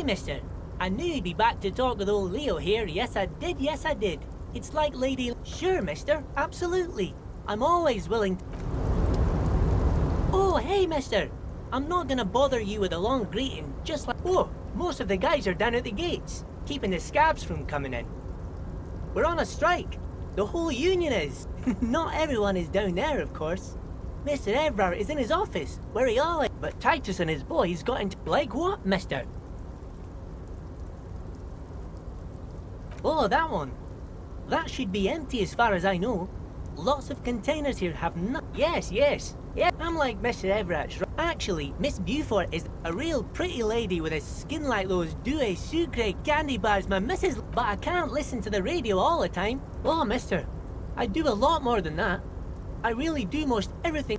mister. I knew you'd be back to talk with old Leo here. Yes, I did. Yes, I did. It's like Lady... Sure, mister. Absolutely. I'm always willing... Oh, hey, mister. I'm not gonna bother you with a long greeting, just like... Oh, most of the guys are down at the gates, keeping the scabs from coming in. We're on a strike. The whole union is. Not everyone is down there, of course. Mr. Everard is in his office, where he always... But Titus and his boys got into... Like what, mister? Oh, that one. That should be empty as far as I know. Lots of containers here have not... Yes, yes. Yeah, I'm like Mr. Everett. Actually, Miss Beaufort is a real pretty lady with a skin like those Dsce sucre candy bars my missus... But I can't listen to the radio all the time. Oh, mister, I do a lot more than that. I really do most everything.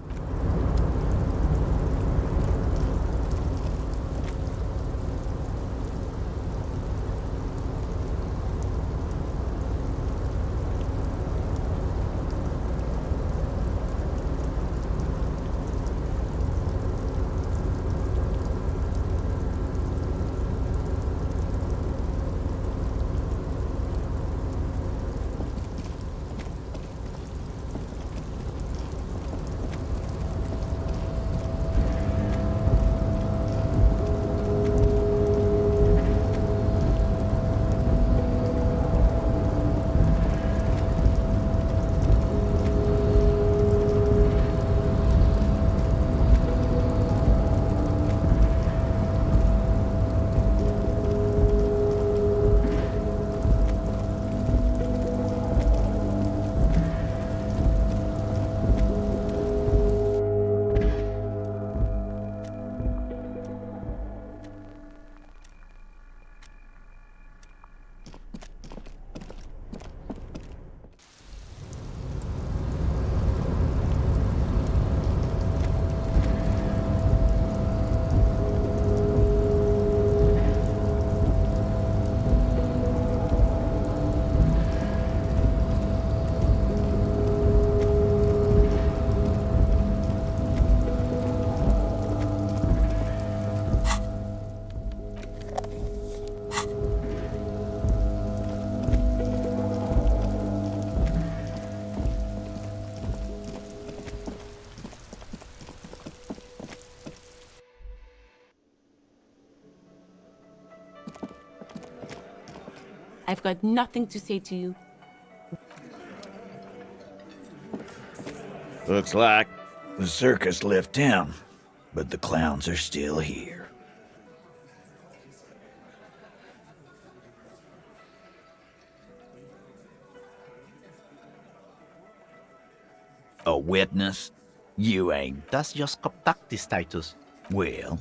I've got nothing to say to you. Looks like the circus left town, but the clowns are still here. A witness? You ain't. That's just tactics, Titus. Well,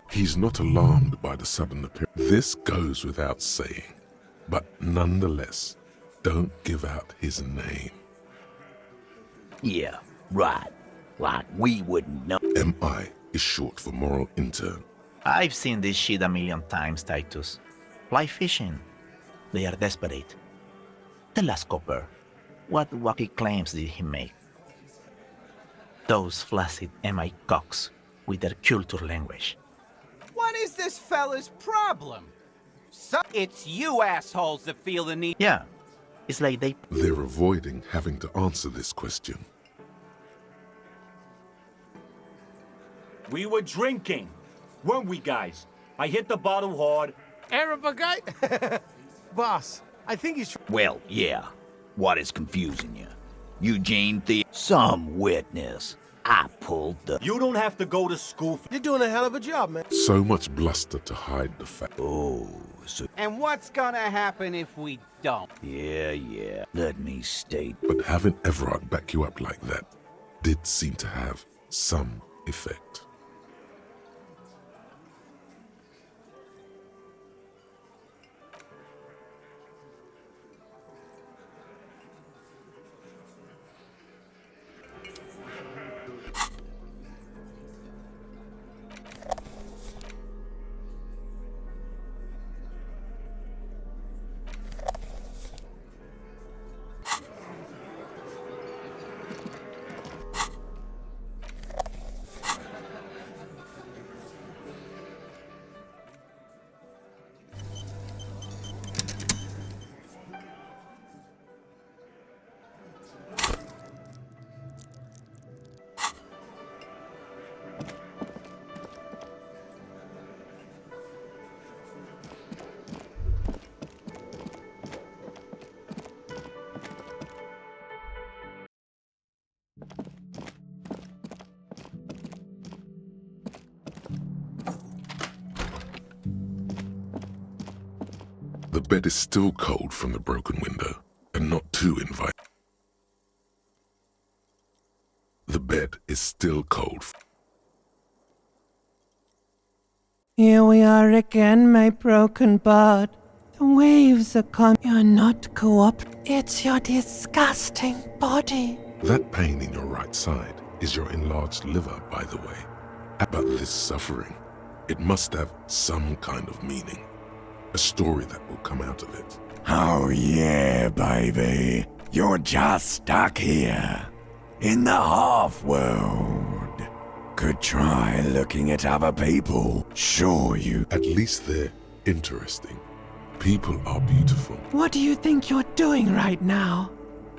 He's not alarmed by the sudden appearance. This goes without saying, but nonetheless, don't give out his name. yeah, right. Like we wouldn't know. MI is short for moral intern. I've seen this shit a million times, Titus. Fly fishing. They are desperate. Tell us, Copper, what wacky claims did he make? Those flaccid MI cocks with their culture language. What is this fella's problem? It's you assholes that feel the need. Yeah, it's like They're avoiding having to answer this question. We were drinking, weren't we, guys? I hit the bottle hard. Arab guy? Boss, I think he's... Well, yeah. What is confusing you? Eugene some witness. I pulled the... You don't have to go to school for... You're doing a hell of a job, man. So much bluster to hide the fact. Oh, so... And what's gonna happen if we don't? Yeah. Let me state. But having Everard back you up like that did seem to have some effect. The bed is still cold from the broken window, and not too inviting. The bed is still cold. Here we are again, my broken bud. The waves are coming. You're not It's your disgusting body. That pain in your right side is your enlarged liver, by the way. But this suffering, it must have some kind of meaning. A story that will come out of it. Oh yeah, baby. You're just stuck here. In the half-world. Could try looking at other people. Sure you... At least they're interesting. People are beautiful. What do you think you're doing right now?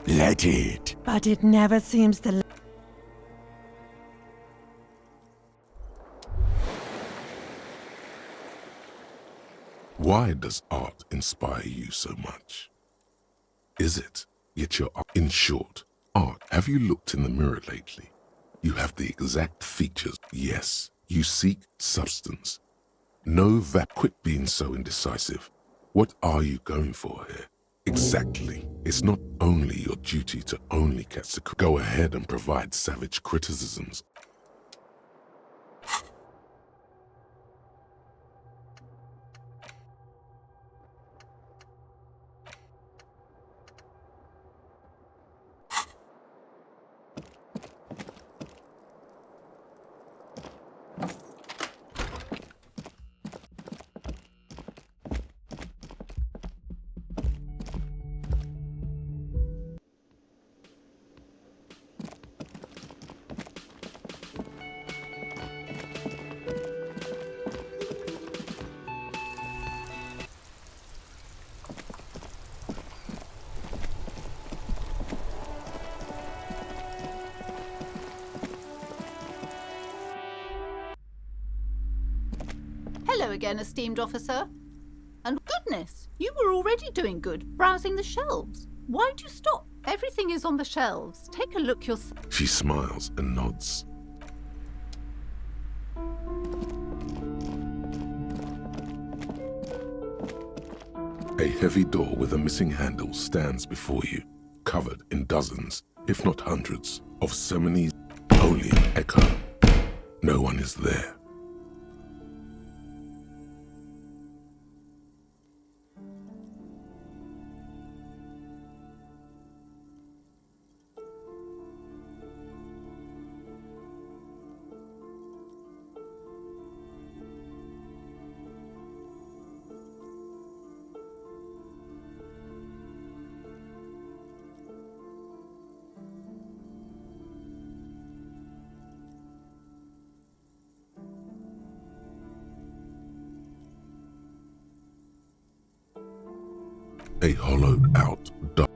Let it. But it never seems to... Why does art inspire you so much? Is it yet your art? In short, art. Have you looked in the mirror lately? You have the exact features. Yes, you seek substance. No quit being so indecisive. What are you going for here? Exactly. It's not only your duty to only catch the... Go ahead and provide savage criticisms. Hello again, esteemed officer. And goodness, you were already doing good, browsing the shelves. Why'd you stop? Everything is on the shelves. Take a look yourself. She smiles and nods. A heavy door with a missing handle stands before you, covered in dozens, if not hundreds, of ceremonies. Only an echo. No one is there. A hollowed-out dark.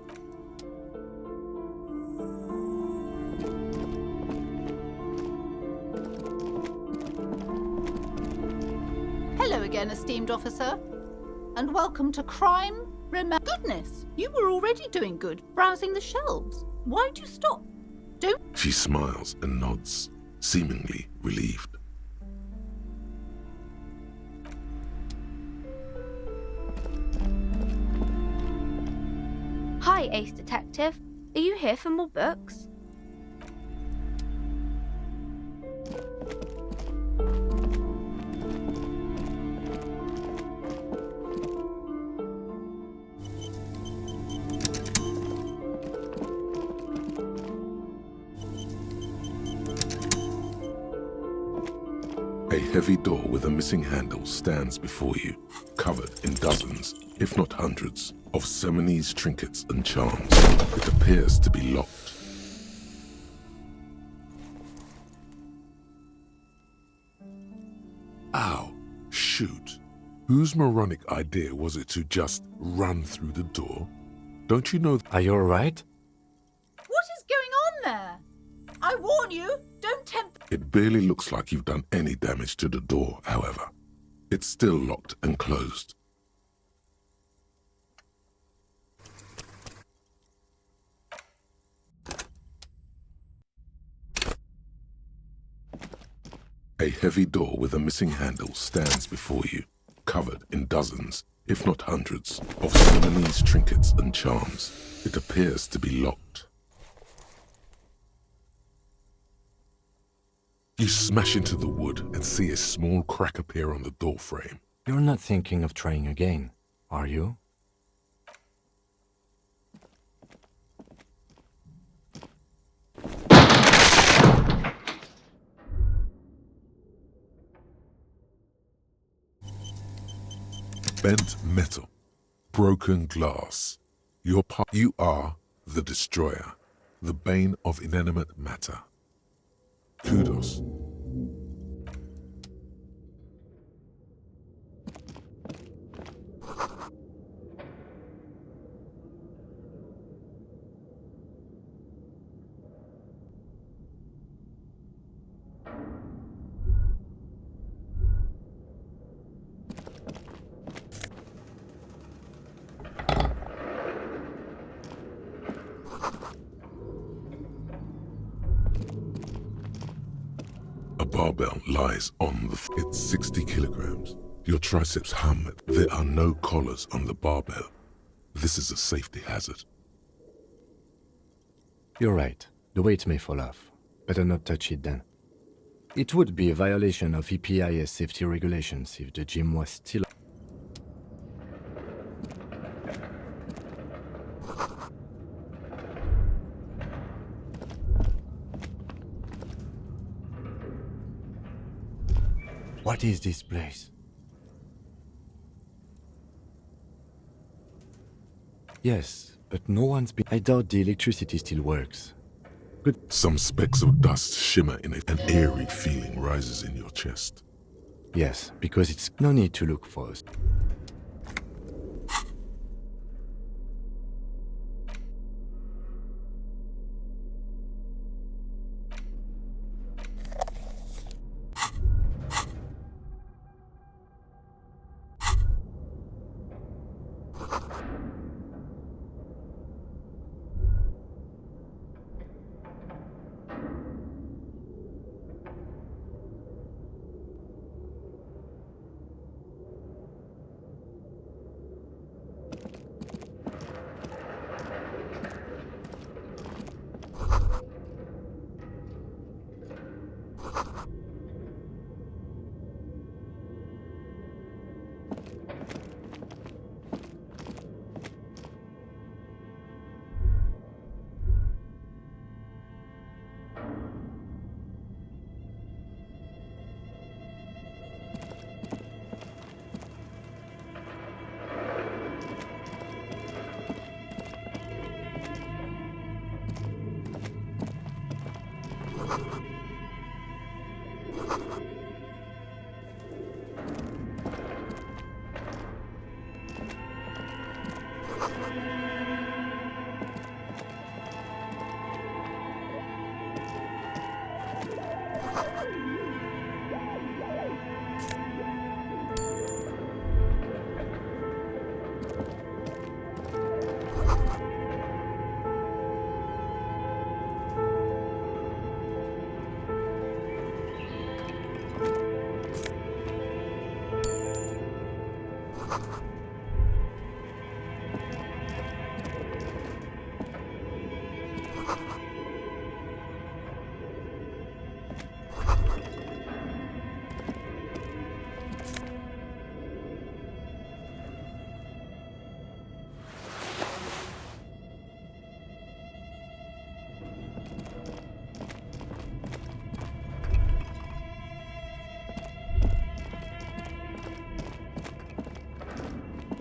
Hello again, esteemed officer. And welcome to Crime. Goodness, you were already doing good, browsing the shelves. Why'd you stop? Don't... She smiles and nods, seemingly relieved. Hi, Ace Detective. Are you here for more books? A heavy door with a missing handle stands before you, covered in dozens, if not hundreds, of ceremonies, trinkets, and charms. It appears to be locked. Ow, shoot. Whose moronic idea was it to just run through the door? Don't you know... Are you alright? What is going on there? I warn you, don't tempt... It barely looks like you've done any damage to the door, however. It's still locked and closed. A heavy door with a missing handle stands before you, covered in dozens, if not hundreds, of Simonese trinkets and charms. It appears to be locked. You smash into the wood and see a small crack appear on the door frame. You're not thinking of trying again, are you? Bent metal, broken glass. You are the destroyer, the bane of inanimate matter. Kudos. A barbell lies on the it's 60 kilograms. Your triceps hum. There are no collars on the barbell. This is a safety hazard. You're right. The weight may fall off. Better not touch it then. It would be a violation of EPIS safety regulations if the gym was still... What is this place? Yes, but no one's been... I doubt the electricity still works. Good. Some specks of dust shimmer in it. An eerie feeling rises in your chest. Yes, because it's no need to look for us.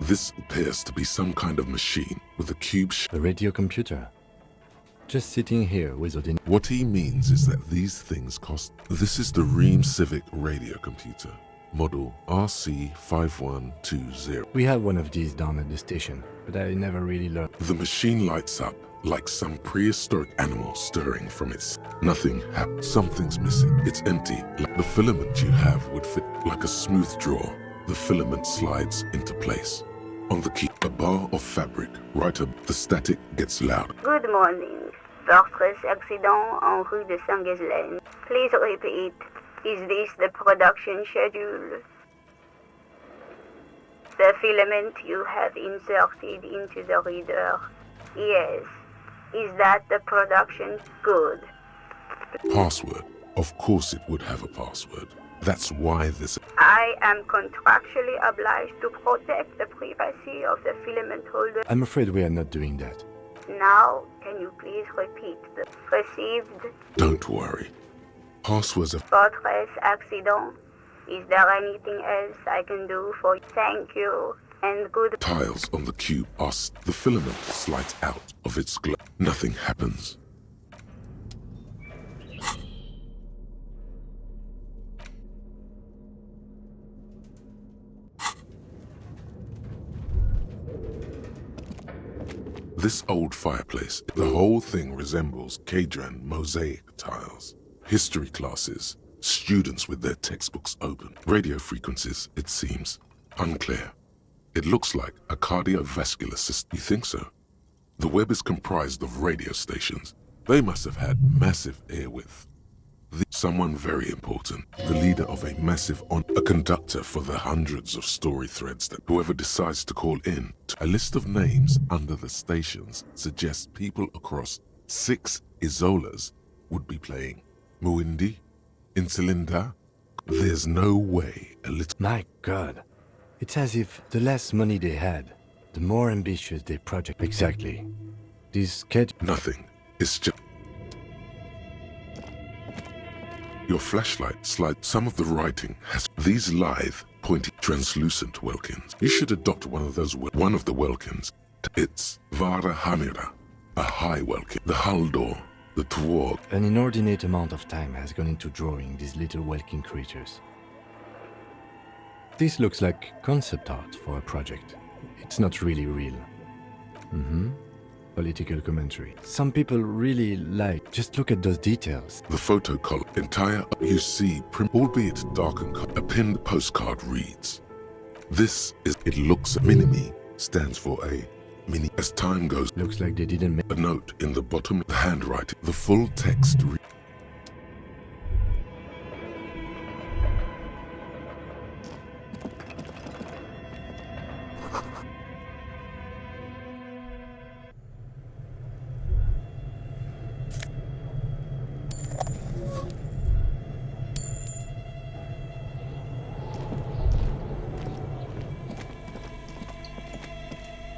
This appears to be some kind of machine with a cube The radio computer. Just sitting here without any... What he means is that these things cost... This is the Ream Civic radio computer, model RC5120. We have one of these down at the station, but I never really learned. The machine lights up like some prehistoric animal stirring from its... Nothing happens. Something's missing. It's empty. The filament you have would fit like a smooth draw. The filament slides into place. On the key, a bar of fabric, right up, the static gets loud. Good morning. Fortress accident en rue de Saint-Ghislaine. Please repeat. Is this the production schedule? The filament you have inserted into the reader. Yes. Is that the production? Good. Password. Of course it would have a password. That's why this... I am contractually obliged to protect the privacy of the filament holder. I'm afraid we are not doing that. Now, can you please repeat the received? Don't worry. Passwords are... Fortress accident. Is there anything else I can do for you? Thank you, and good... Tiles on the cube are... The filament slides out of its glow. Nothing happens. This old fireplace, the whole thing resembles Kadran mosaic tiles. History classes, students with their textbooks open. Radio frequencies, it seems, unclear. It looks like a cardiovascular system. You think so? The web is comprised of radio stations. They must have had massive airwidth. Someone very important, the leader of a massive a conductor for the hundreds of story threads that whoever decides to call in. A list of names under the stations suggests people across 6 Isolas would be playing. Muindi, Insulinda. There's no way a little... My God. It's as if the less money they had, the more ambitious their project. Exactly. This schedule... Nothing. It's just... Your flashlight slides. Some of the writing has these lithe, pointy, translucent welkins. You should adopt one of those. One of the welkins. It's Vara Hamira, a high welkin. The hull door, the twarg. An inordinate amount of time has gone into drawing these little welkin creatures. This looks like concept art for a project. It's not really real. Political commentary. Some people really like... Just look at those details. The photo column, entire... You see, albeit dark and a pinned postcard reads, "This is... It looks... Minimi stands for a... Mini... As time goes... Looks like they didn't make... A note in the bottom, the handwriting, the full text reads...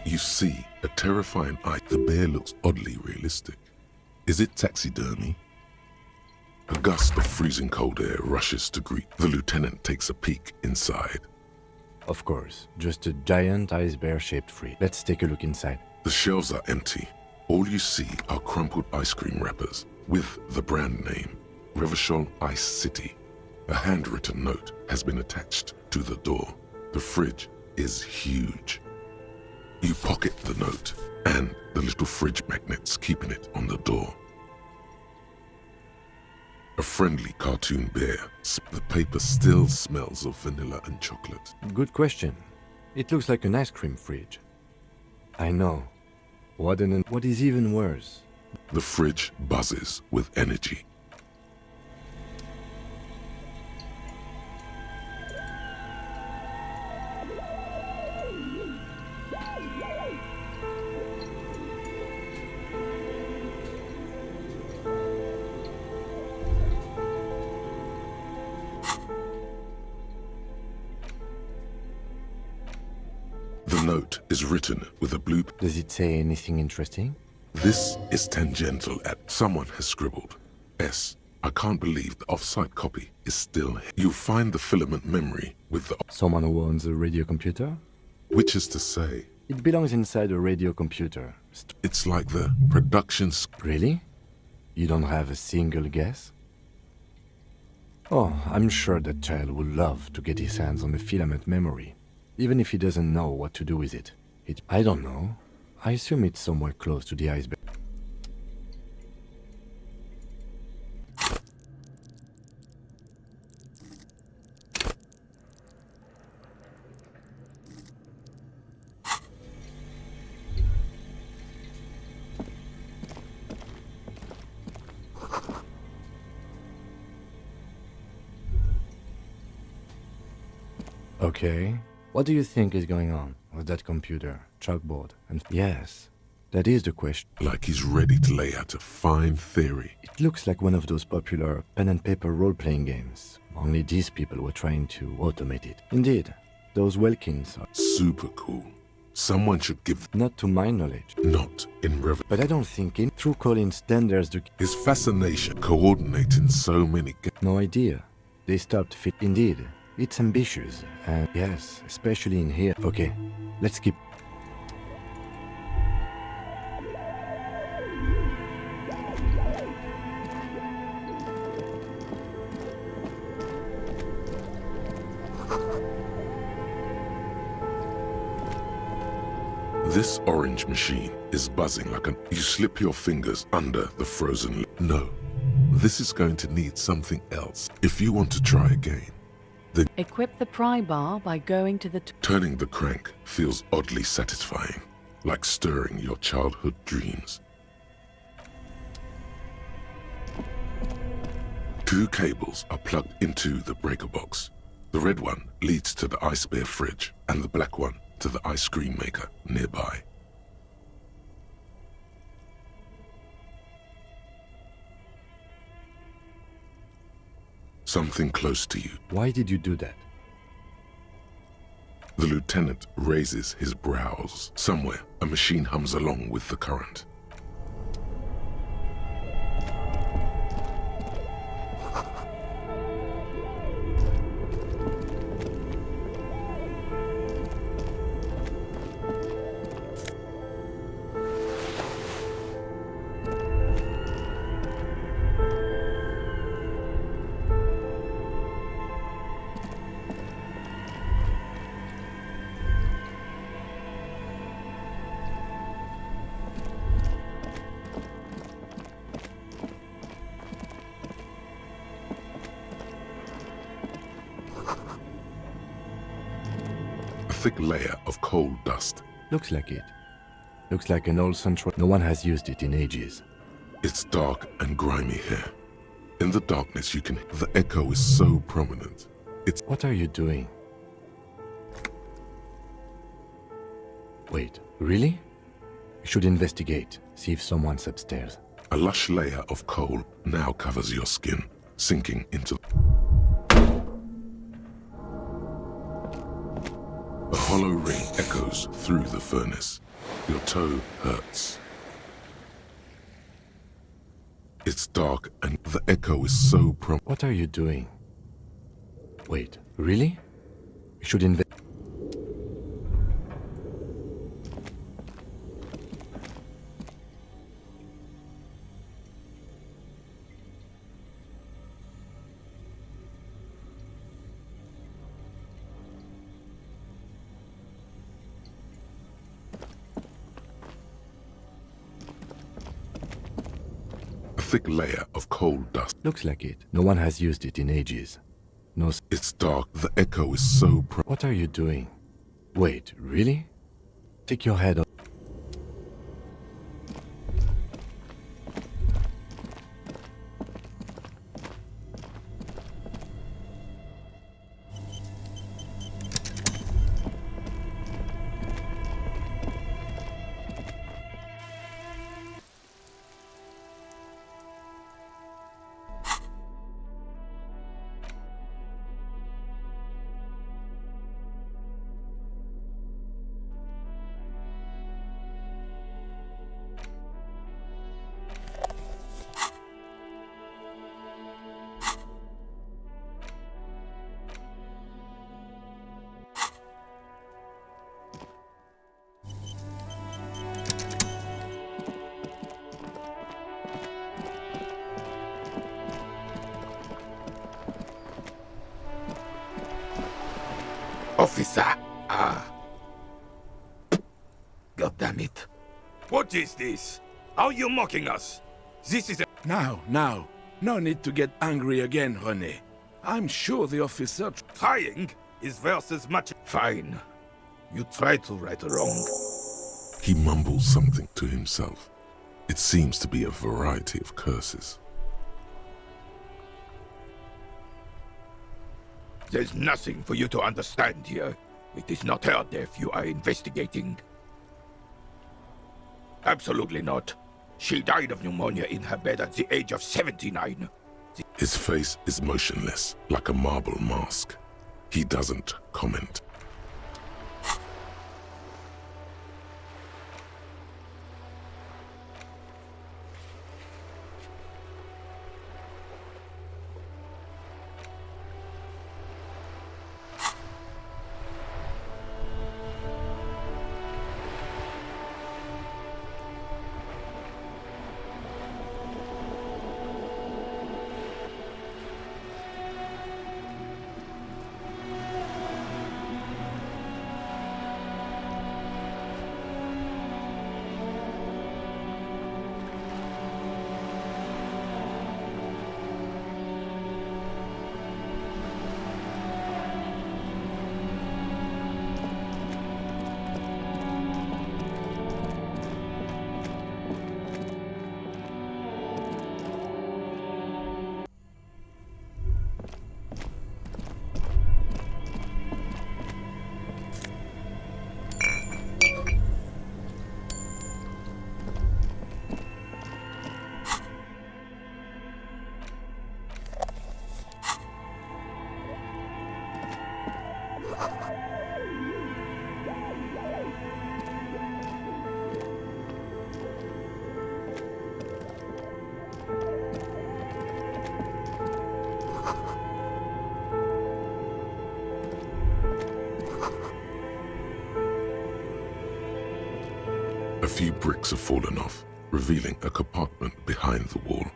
You see a terrifying eye. The bear looks oddly realistic. Is it taxidermy? A gust of freezing cold air rushes to greet. The lieutenant takes a peek inside. Of course, just a giant ice bear-shaped fridge. Let's take a look inside. The shelves are empty. All you see are crumpled ice cream wrappers with the brand name, Revachol Ice City. A handwritten note has been attached to the door. The fridge is huge. You pocket the note and the little fridge magnets keeping it on the door. A friendly cartoon bear. The paper still smells of vanilla and chocolate. Good question. It looks like an ice cream fridge. I know. What is even worse? The fridge buzzes with energy. The note is written with a blue... Does it say anything interesting? This is tangential at... Someone has scribbled. S. I can't believe the off-site copy is still here. You find the filament memory with the... Someone who owns a radio computer? Which is to say... It belongs inside a radio computer. It's like the production... Really? You don't have a single guess? Oh, I'm sure that child would love to get his hands on the filament memory. Even if he doesn't know what to do with it. I don't know. I assume it's somewhere close to the iceberg. Okay, What do you think is going on with that computer, chalkboard, and... Yes, that is the question. Like he's ready to lay out a fine theory. It looks like one of those popular pen and paper role-playing games. Only these people were trying to automate it. Indeed, those Welkins are... Super cool. Someone should give... Not to my knowledge. Not in Rev... But I don't think in... Through Collins, then there's the... His fascination coordinating so many... No idea. They stopped fit. Indeed, it's ambitious. And yes, especially in here. Okay, let's keep... This orange machine is buzzing like an... You slip your fingers under the frozen... No. This is going to need something else. If you want to try again, then... Equip the pry bar by going to the... Turning the crank feels oddly satisfying, like stirring your childhood dreams. 2 cables are plugged into the breaker box. The red one leads to the ice bear fridge, and the black one to the ice cream maker nearby. Something close to you. Why did you do that? The lieutenant raises his brows. Somewhere, a machine hums along with the current. Thick layer of coal dust. Looks like it. Looks like an old central... No one has used it in ages. It's dark and grimy here. In the darkness you can... The echo is so prominent. It's... What are you doing? Wait, really? You should investigate. See if someone's upstairs. A lush layer of coal now covers your skin, sinking into... A hollow ring echoes through the furnace. Your toe hurts. It's dark and the echo is so What are you doing? Wait, really? You should invest... thick layer of coal dust. Looks like it. No one has used it in ages. No... It's dark. The echo is so... What are you doing? Wait, really? Take your head off. Officer! God damn it. What is this? Are you mocking us? This is a... Now. No need to get angry again, René. I'm sure the officer... Trying is worth as much... Fine. You try to right a wrong. He mumbles something to himself. It seems to be a variety of curses. There's nothing for you to understand here. It is not her death you are investigating. Absolutely not. She died of pneumonia in her bed at the age of 79. His face is motionless, like a marble mask. He doesn't comment. A few bricks have fallen off, revealing a compartment behind the wall.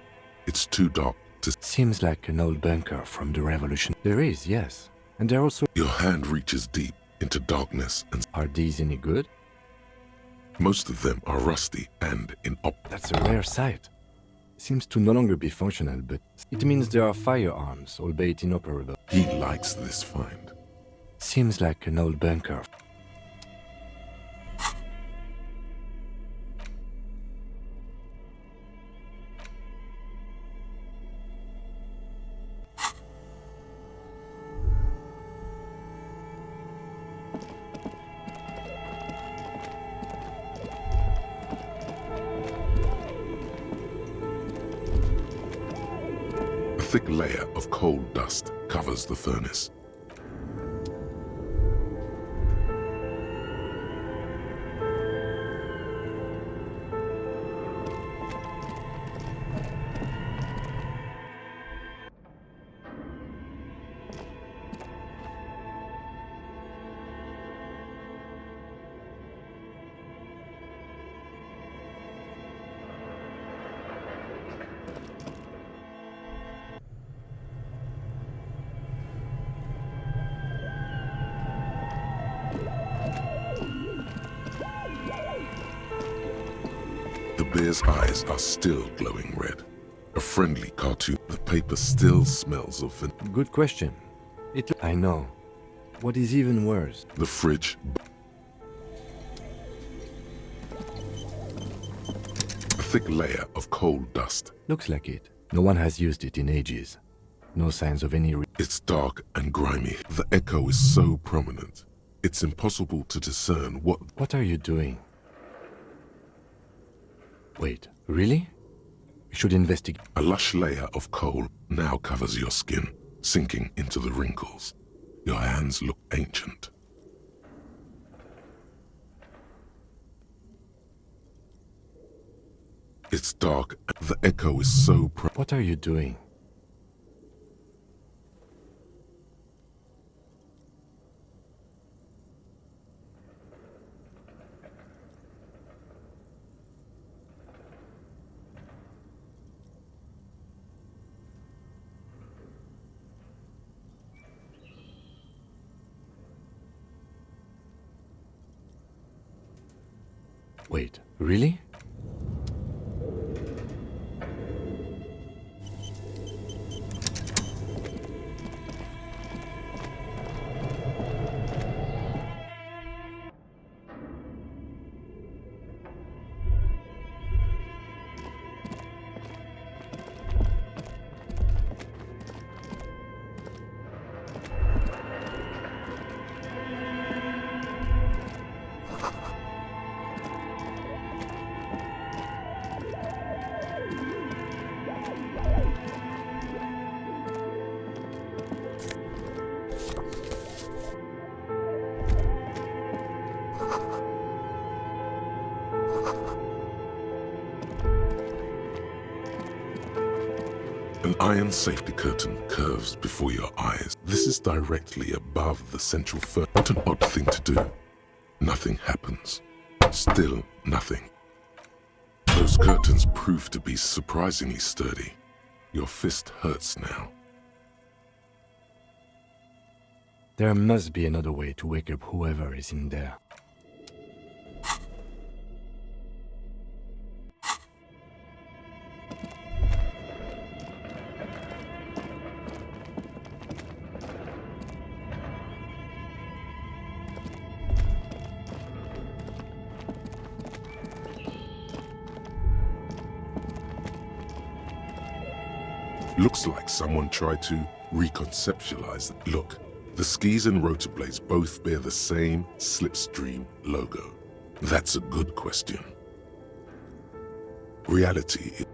It's too dark to... Seems like an old bunker from the Revolution. There is, yes. And there also... Your hand reaches deep into darkness and... Are these any good? Most of them are rusty and That's a rare sight. Seems to no longer be functional, but it means there are firearms, albeit inoperable. He likes this find. Seems like an old bunker. A thick layer of coal dust covers the furnace. The bear's eyes are still glowing red. A friendly cartoon. The paper still smells of Good question. I know. What is even worse? The fridge. A thick layer of coal dust. Looks like it. No one has used it in ages. No signs of any... It's dark and grimy. The echo is so prominent. It's impossible to discern what... What are you doing? Wait, really? We should investigate. A lush layer of coal now covers your skin, sinking into the wrinkles. Your hands look ancient. It's dark. The echo is so What are you doing? Wait, really? An iron safety curtain curves before your eyes. This is directly above the central furnace. What an odd thing to do. Nothing happens. Still nothing. Those curtains prove to be surprisingly sturdy. Your fist hurts now. There must be another way to wake up whoever is in there. Looks like someone tried to reconceptualize. Look, the skis and rotor blades both bear the same slipstream logo. That's a good question. Reality is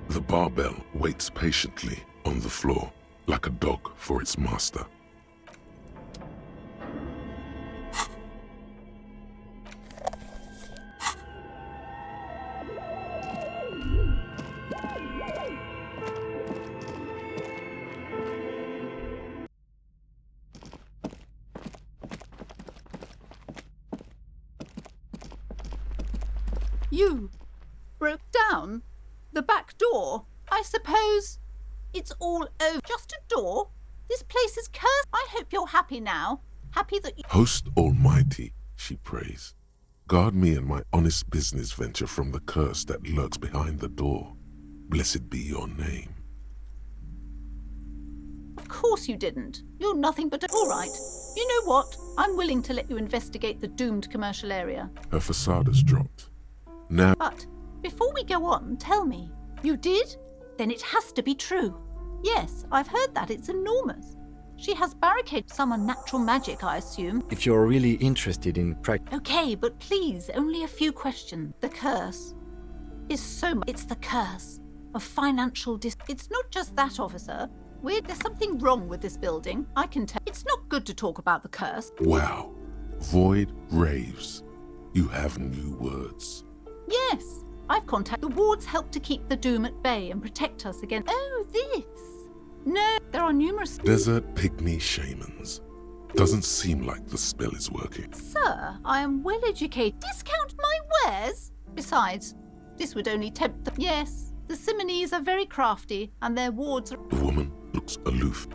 the barbell waits patiently on the floor, like a dog for its master. You broke down the back door. I suppose it's all over. Just a door? This place is cursed. I hope you're happy now. Happy that you... Host Almighty, she prays, guard me and my honest business venture from the curse that lurks behind the door. Blessed be your name. Of course you didn't. You're nothing but a... All right. You know what? I'm willing to let you investigate the doomed commercial area. Her facade has dropped. Now... But before we go on, tell me, you did? Then it has to be true. Yes, I've heard that. It's enormous. She has barricaded some unnatural magic, I assume. If you're really interested in Okay, but please, only a few questions. The curse is so much. It's the curse of financial It's not just that, officer. There's something wrong with this building. I can tell. It's not good to talk about the curse. Wow. Void raves. You have new words. Yes, I've contacted. The wards help to keep the doom at bay and protect us against... Oh, this. No, there are numerous... Desert pygmy shamans. Doesn't seem like the spell is working. Sir, I am well educated. Discount my wares? Besides, this would only tempt the... Yes, the Simonees are very crafty, and their wards are... The woman looks aloof.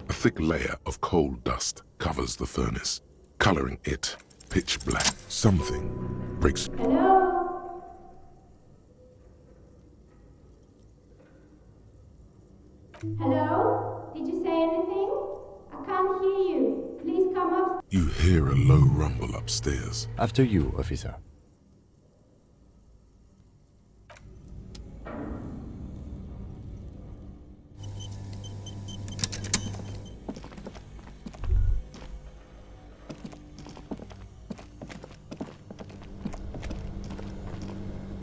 A thick layer of coal dust covers the furnace, coloring it pitch black. Something breaks... Hello? Hello? Did you say anything? I can't hear you. Please come up. You hear a low rumble upstairs. After you, officer.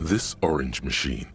This orange machine.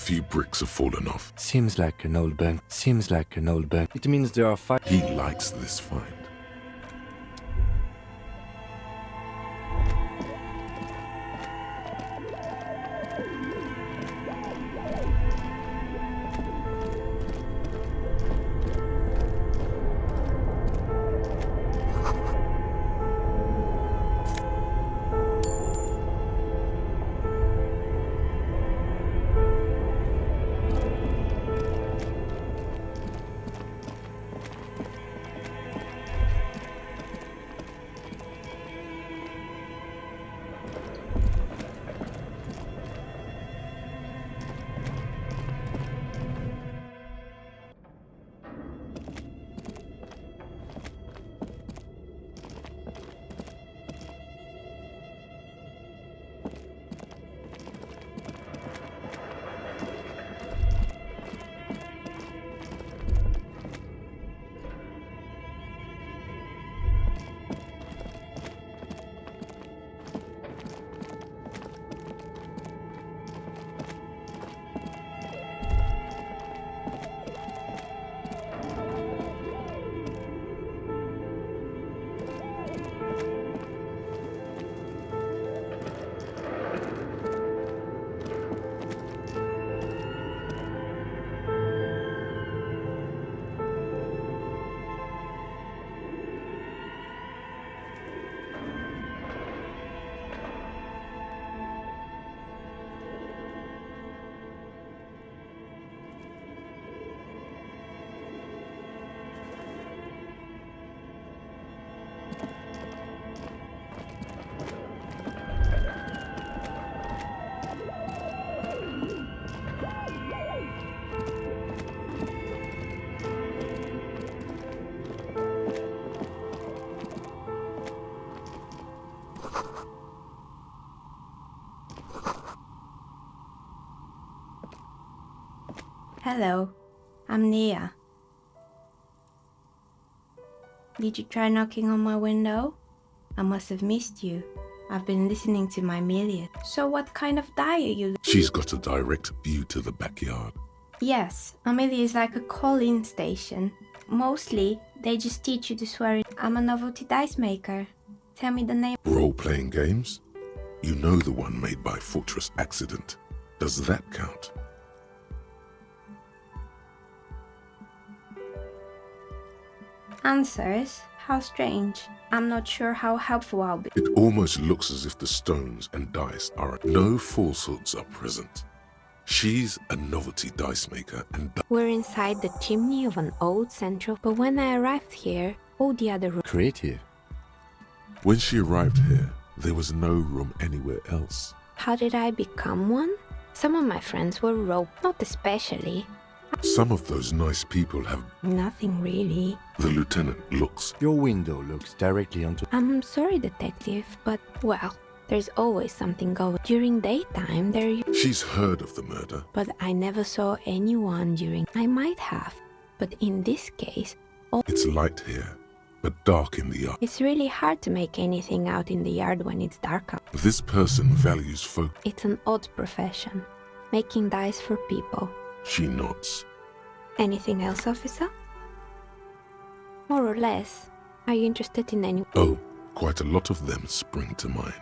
few bricks have fallen off. Seems like an old bunk. Seems like an old bunk. It means there are 5. He likes this find. Hello, I'm Nia. Did you try knocking on my window? I must have missed you. I've been listening to my Amelia. So what kind of die are you? She's got a direct view to the backyard. Yes, Amelia is like a call-in station. Mostly, they just teach you to swear. I'm a novelty dice maker. Tell me the name. Role-playing games? You know the one made by Fortress Accident. Does that count? Answers? How strange. I'm not sure how helpful I'll be. It almost looks as if the stones and dice are... No falsehoods are present. She's a novelty dice maker and... We're inside the chimney of an old central, but when I arrived here, all the other rooms... Creative. When she arrived here, there was no room anywhere else. How did I become one? Some of my friends were rope, not especially. Some of those nice people have... Nothing really. The lieutenant looks... Your window looks directly onto... I'm sorry, detective, but, well, there's always something going. During daytime, She's heard of the murder. But I never saw anyone during... I might have, but in this case... It's light here, but dark in the yard. It's really hard to make anything out in the yard when it's dark out. This person values folk. It's an odd profession, making dice for people. She nods. Anything else, officer? More or less. Are you interested in any... Oh, quite a lot of them spring to mind.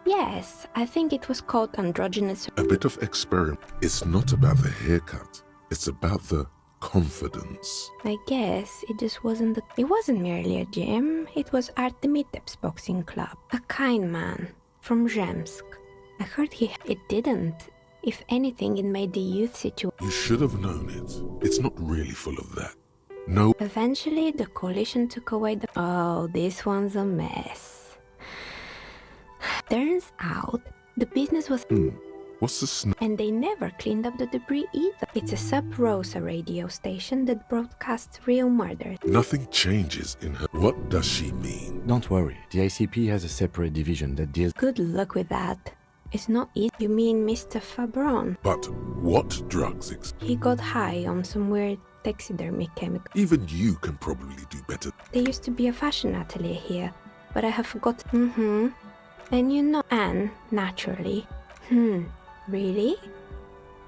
Yes, I think it was called androgynous... A bit of experiment. It's not about the haircut. It's about the confidence. I guess it just wasn't the... It wasn't merely a gym. It was Artemitep's boxing club. A kind man from Zemsk. I heard it didn't. If anything, it made the youth situation... You should have known it. It's not really full of that. No... Eventually, the coalition took away the... Oh, this one's a mess. Turns out, the business was... What's the And they never cleaned up the debris either. It's a Sub Rosa radio station that broadcasts real murders. Nothing changes in her... What does she mean? Don't worry, the ICP has a separate division that deals... Good luck with that. It's not easy. You mean Mr. Fabron? But what drugs He got high on some weird taxidermy chemical. Even you can probably do better. There used to be a fashion atelier here, but I have forgotten. And you know Anne, naturally. Really?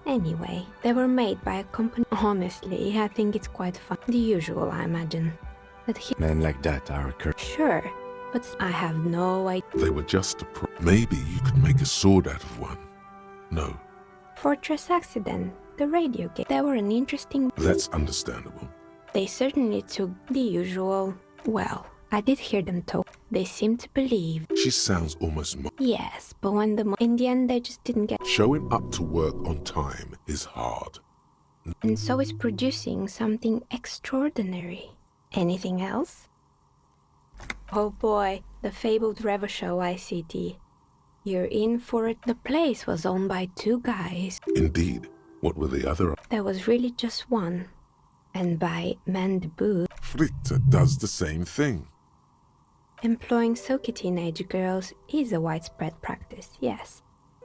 Anyway, they were made by a company. Honestly, I think it's quite fun. The usual, I imagine. That he. Men like that are a curse. Sure, but I have no idea. They were just a maybe you could make a sword out of one. No. Fortress Accident, the radio game. They were an interesting. That's understandable. They certainly took the usual. Well, I did hear them talk. They seemed to believe. She sounds almost. Yes, but when in the end they just didn't get. Showing up to work on time is hard. And so is producing something extraordinary. Anything else? Oh boy, the fabled Revo Show ICT. You're in for it. The place was owned by 2 guys. Indeed. What were the other? There was really just one. And by man the boot. Fritta does the same thing. Employing Soki teenage girls is a widespread practice, yes.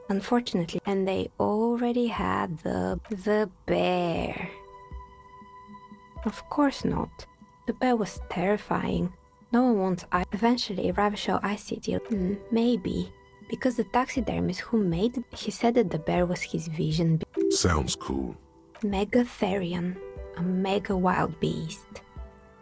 Unfortunately, and they already had the bear. Of course not. The bear was terrifying. No one wants eventually Ravishow ICT. Maybe. Because the taxidermist who made it, he said that the bear was his vision. Sounds cool. Megatherion. A mega wild beast.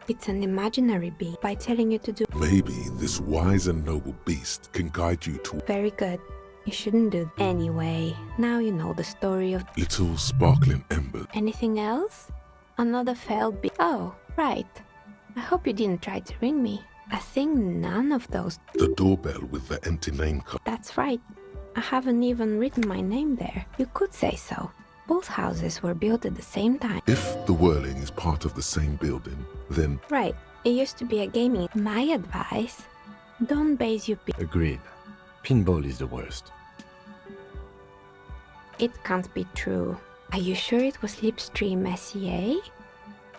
It's an imaginary beast by telling you to do. Maybe this wise and noble beast can guide you to. Very good. You shouldn't do. Anyway, now you know the story of. Little sparkling ember. Anything else? Another failed beast. Oh, right. I hope you didn't try to ring me. I think none of those. The doorbell with the empty name card. That's right. I haven't even written my name there. You could say so. Both houses were built at the same time. If the whirling is part of the same building, then... Right. It used to be a gaming... My advice, don't base your... Agreed. Pinball is the worst. It can't be true. Are you sure it was Slipstream SEA?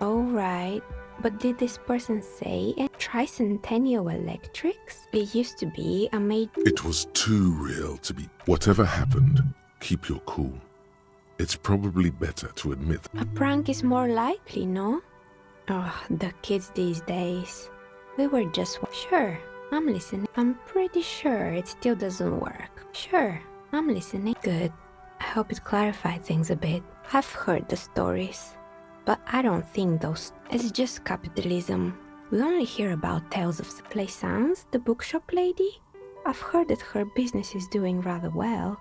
Oh, right. But did this person say Tricentennial Electrics? It used to be a It was too real to be... Whatever happened, keep your cool. It's probably better to admit... A prank is more likely, no? Oh, the kids these days. We were just... Sure, I'm listening. I'm pretty sure it still doesn't work. Sure, I'm listening. Good. I hope it clarified things a bit. I've heard the stories. But I don't think those... It's just capitalism. We only hear about tales of... Plaisance, the bookshop lady? I've heard that her business is doing rather well.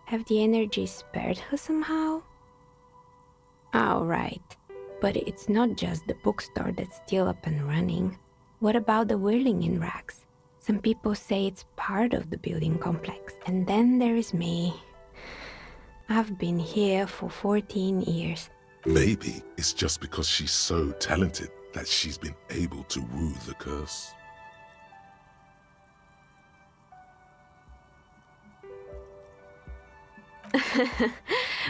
Have the energy spared her somehow? Oh, right. But it's not just the bookstore that's still up and running. What about the whirling in rags? Some people say it's part of the building complex. And then there is me. I've been here for 14 years. Maybe it's just because she's so talented that she's been able to woo the curse.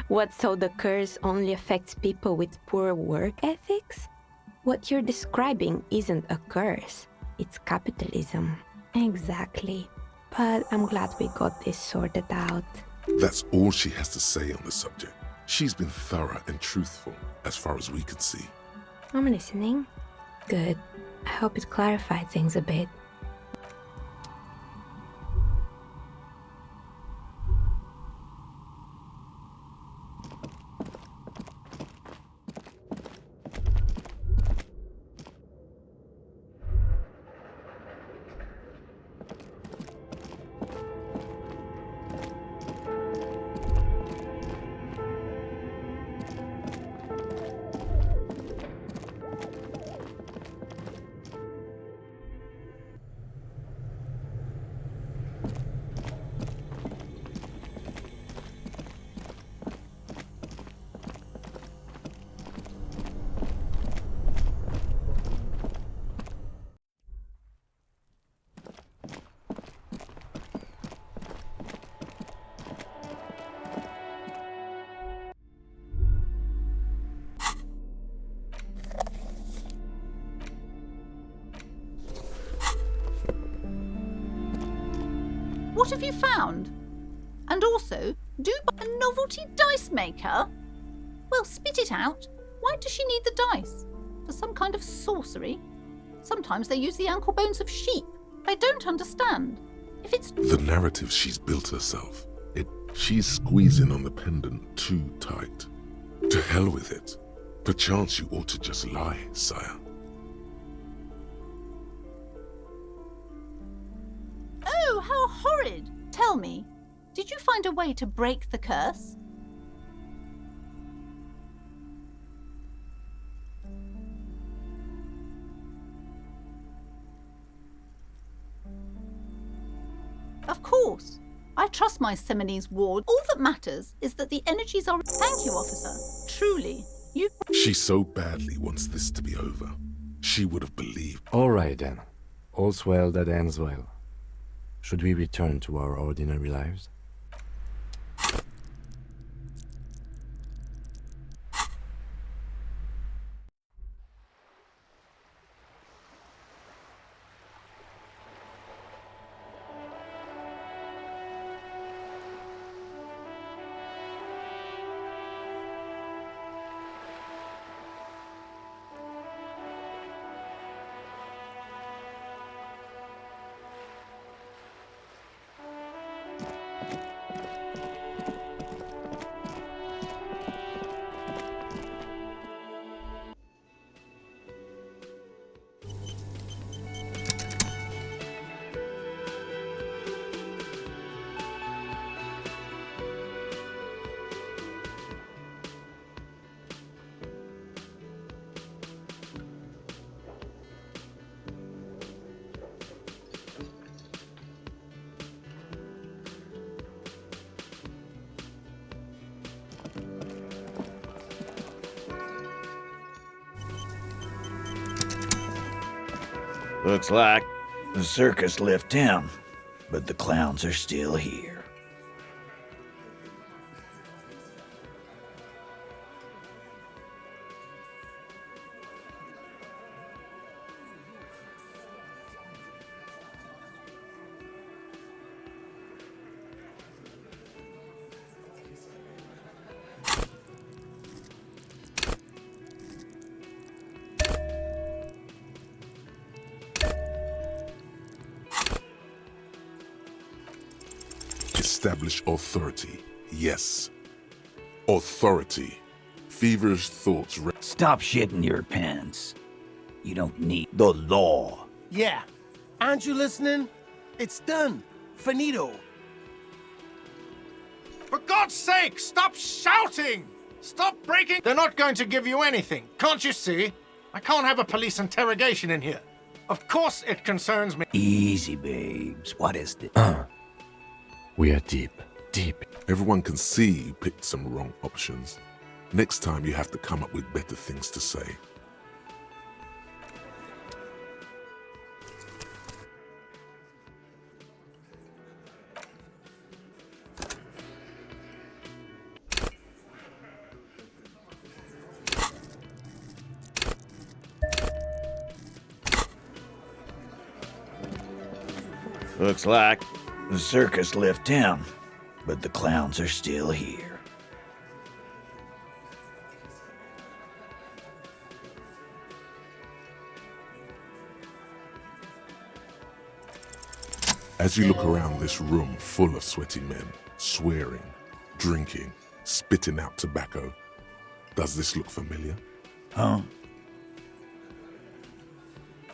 What, so the curse only affects people with poor work ethics? What you're describing isn't a curse, it's capitalism. Exactly. But I'm glad we got this sorted out. That's all she has to say on the subject. She's been thorough and truthful, as far as we can see. I'm listening. Good. I hope it clarified things a bit. What have you found? And also, do you buy a novelty dice maker? Well, spit it out. Why does she need the dice? For some kind of sorcery? Sometimes they use the ankle bones of sheep. I don't understand. If it's... The narrative she's built herself. It She's squeezing on the pendant too tight. To hell with it. Perchance you ought to just lie, sire. Oh, how horrid! Tell me, did you find a way to break the curse? Of course. I trust my Seminole's ward. All that matters is that the energies are... Thank you, officer. Truly, you... She so badly wants this to be over. She would have believed. All right, then. All's well that ends well. Should we return to our ordinary lives? Looks like the circus left town, but the clowns are still here. Establish authority. Yes. Authority. Feverish thoughts. Stop shitting your pants. You don't need the law. Yeah. Aren't you listening? It's done. Finito. For God's sake, stop shouting! Stop breaking... They're not going to give you anything, can't you see? I can't have a police interrogation in here. Of course it concerns me. Easy, babes. What is this? We are deep. Everyone can see you picked some wrong options. Next time you have to come up with better things to say. Looks like the circus left town, but the clowns are still here. As you look around this room full of sweaty men, swearing, drinking, spitting out tobacco, does this look familiar? Huh?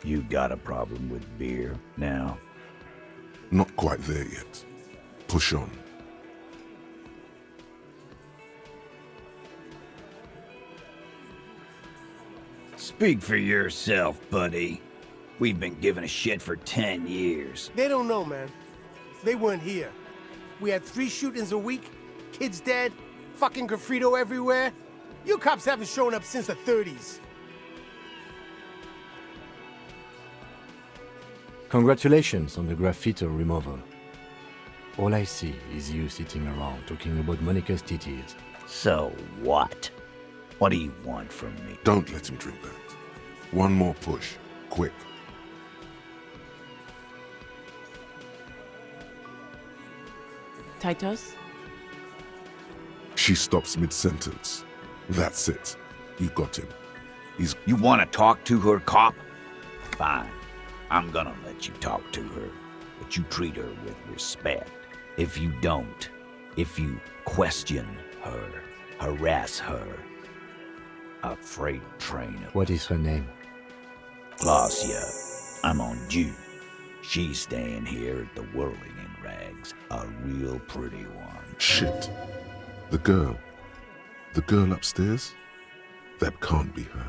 You got a problem with beer now? Not quite there yet. Push on. Speak for yourself, buddy. We've been giving a shit for 10 years. They don't know, man. They weren't here. We had 3 shootings a week, kids dead, fucking graffito everywhere. You cops haven't shown up since the 30s. Congratulations on the graffito removal. All I see is you sitting around talking about Monica's titties. So what? What do you want from me? Don't let him drink that. One more push. Quick. Titus? She stops mid-sentence. That's it. You got him. You want to talk to her, cop? Fine. I'm gonna let you talk to her, but you treat her with respect. If you don't, If you question her, harass her, a freight train. What is her name? Glacia. I'm on due. She's staying here at the Whirling in Rags. A real pretty one. Shit. The girl. The girl upstairs? That can't be her.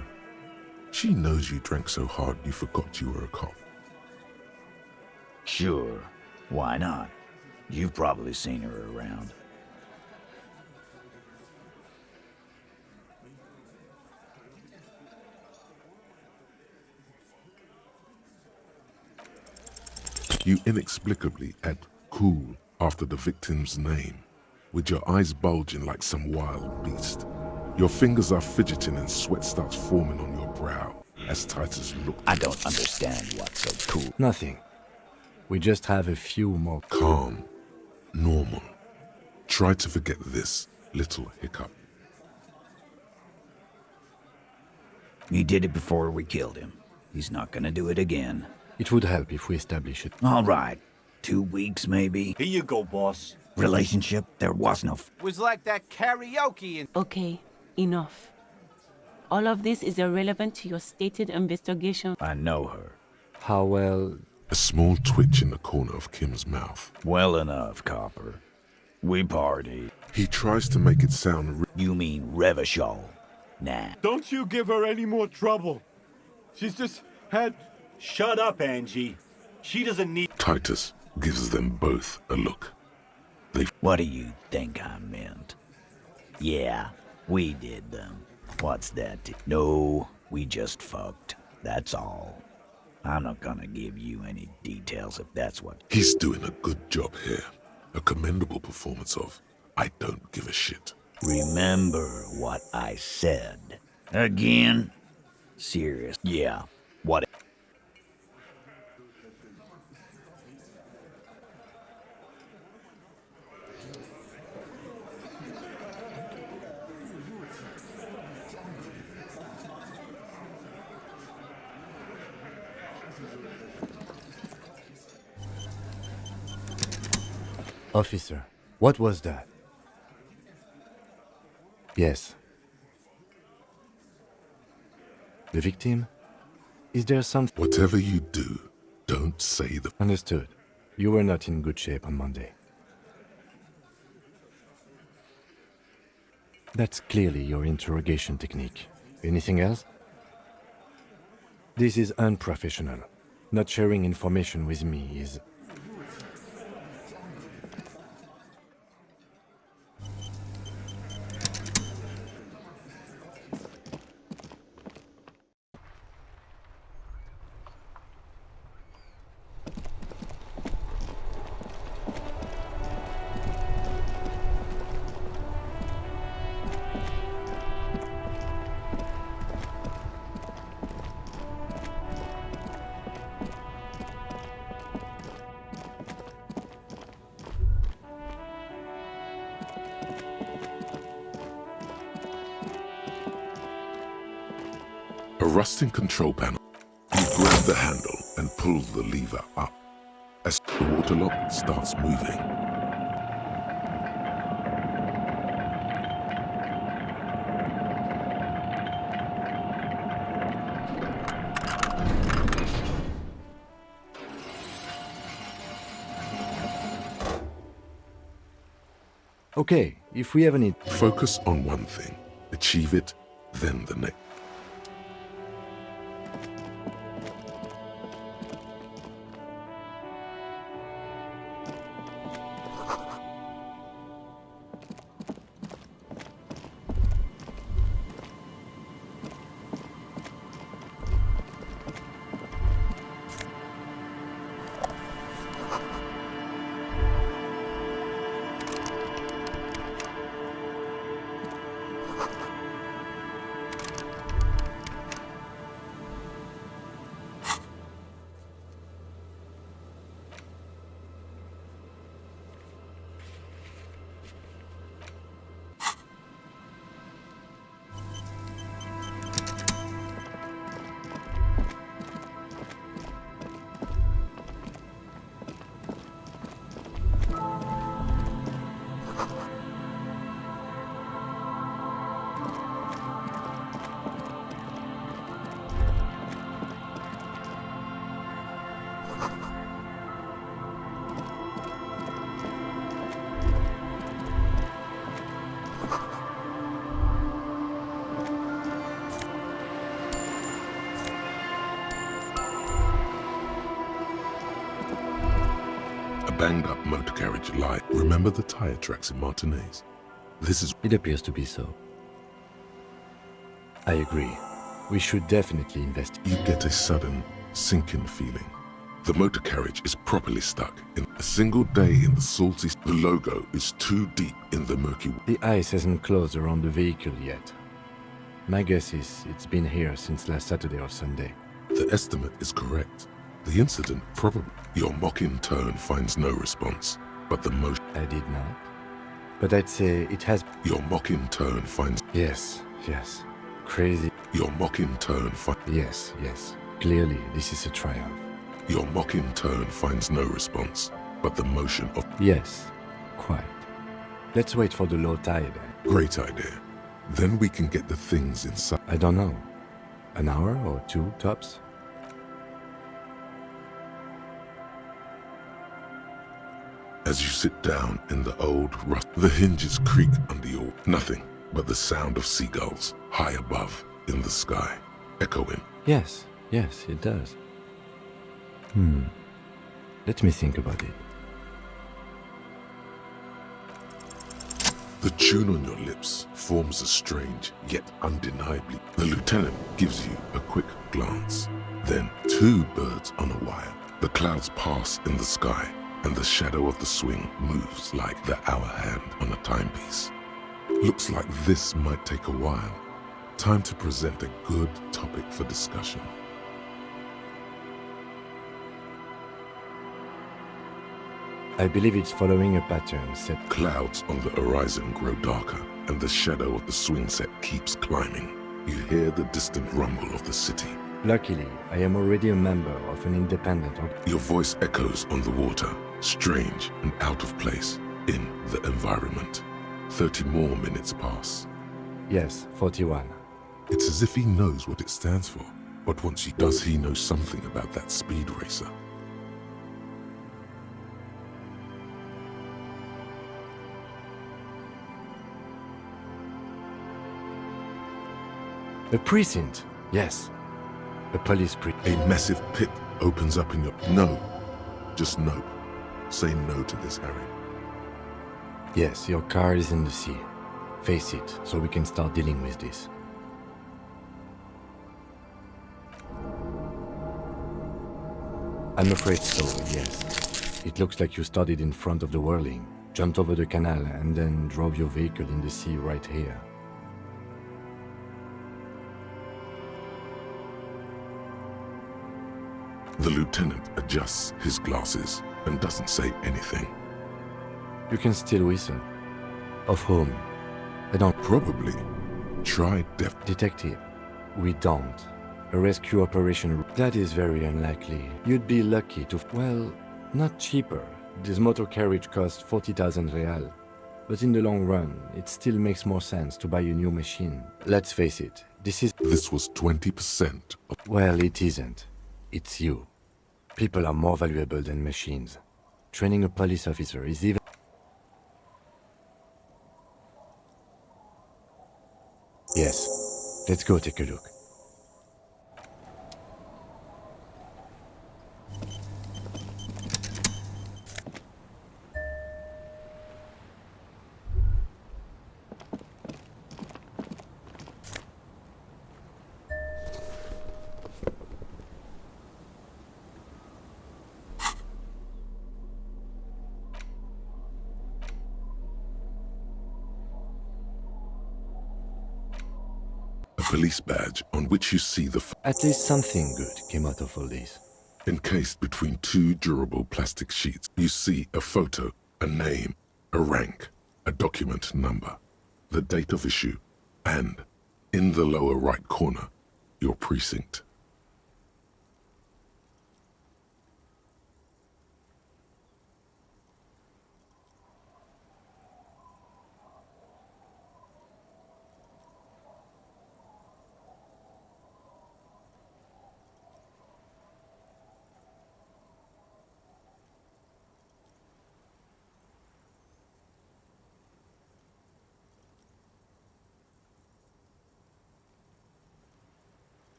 She knows you drank so hard you forgot you were a cop. Sure. Why not? You've probably seen her around. You inexplicably add cool after the victim's name, with your eyes bulging like some wild beast. Your fingers are fidgeting and sweat starts forming on your brow as Titus looks. I don't understand what's so cool. Nothing. We just have a few more. Calm. Normal. Try to forget this little hiccup. He did it before we killed him. He's not gonna do it again. It would help if we establish it. All right. 2 weeks, maybe? Here you go, boss. Relationship? There was no... Was like that karaoke in... Okay, enough. All of this is irrelevant to your stated investigation. I know her. How well? A small twitch in the corner of Kim's mouth. Well enough, Copper. We party. He tries to make it sound... You mean Revachol? Nah. Don't you give her any more trouble. She's just had... Shut up, Angie. She doesn't need... Titus gives them both a look. What do you think I meant? Yeah, we did them. What's that? No, we just fucked. That's all. I'm not gonna give you any details if that's what... He's doing a good job here. A commendable performance of I don't give a shit. Remember what I said. Again? Serious. Yeah, what... Officer, what was that? Yes. The victim? Is there something... Whatever you do, don't say the... Understood. You were not in good shape on Monday. That's clearly your interrogation technique. Anything else? This is unprofessional. Not sharing information with me is... A rusting control panel. You grab the handle and pull the lever up. As the water lock starts moving. Okay, if we have any... Focus on one thing. Achieve it, then the next. banged up motor carriage lie. Remember the tire tracks in Martinez? This is... It appears to be so. I agree. We should definitely investigate. You get a sudden sinking feeling. The motor carriage is properly stuck. In a single day in the salty... The logo is too deep in the murky... The ice hasn't closed around the vehicle yet. My guess is it's been here since last Saturday or Sunday. The estimate is correct. The incident probably... Your mocking tone finds no response, but the motion... I did not. But I'd say it has... Your mocking tone finds... Yes, yes. Crazy. Your mocking tone finds... Yes, yes. Clearly, this is a triumph. Your mocking tone finds no response, but the motion of... Yes, quite. Let's wait for the low tide. Great idea. Then we can get the things inside. I don't know. An hour or two, tops? As you sit down in the old rust, the hinges creak under your... Nothing but the sound of seagulls high above in the sky, echoing. Yes, yes, it does. Let me think about it. The tune on your lips forms a strange, yet undeniably... The lieutenant gives you a quick glance. Then, two birds on a wire. The clouds pass in the sky, and the shadow of the swing moves like the hour hand on a timepiece. Looks like this might take a while. Time to present a good topic for discussion. I believe it's following a pattern set. Clouds on the horizon grow darker, and the shadow of the swing set keeps climbing. You hear the distant rumble of the city. Luckily, I am already a member of an independent Your voice echoes on the water, strange and out of place in the environment. 30 more minutes pass. Yes, 41. It's as if he knows what it stands for. But once he does, he know something about that speed racer. A precinct, yes. A police precinct. A massive pit opens up in your... No. Just no. Say no to this, Harry. Yes, your car is in the sea. Face it, so we can start dealing with this. I'm afraid so, yes. It looks like you started in front of the whirling, jumped over the canal, and then drove your vehicle in the sea right here. The lieutenant adjusts his glasses and doesn't say anything. You can still whistle. Of whom? I don't... Probably. Try Detective, we don't. A rescue operation... That is very unlikely. You'd be lucky to... Well, not cheaper. This motor carriage costs 40,000 real. But in the long run, it still makes more sense to buy a new machine. Let's face it, this was 20% of... Well, it isn't. It's you. People are more valuable than machines. Training a police officer is even... Yes. Let's go take a look. Police badge on which you see the... At least something good came out of all this. Encased between two durable plastic sheets, you see a photo, a name, a rank, a document number, the date of issue, and, in the lower right corner, your precinct.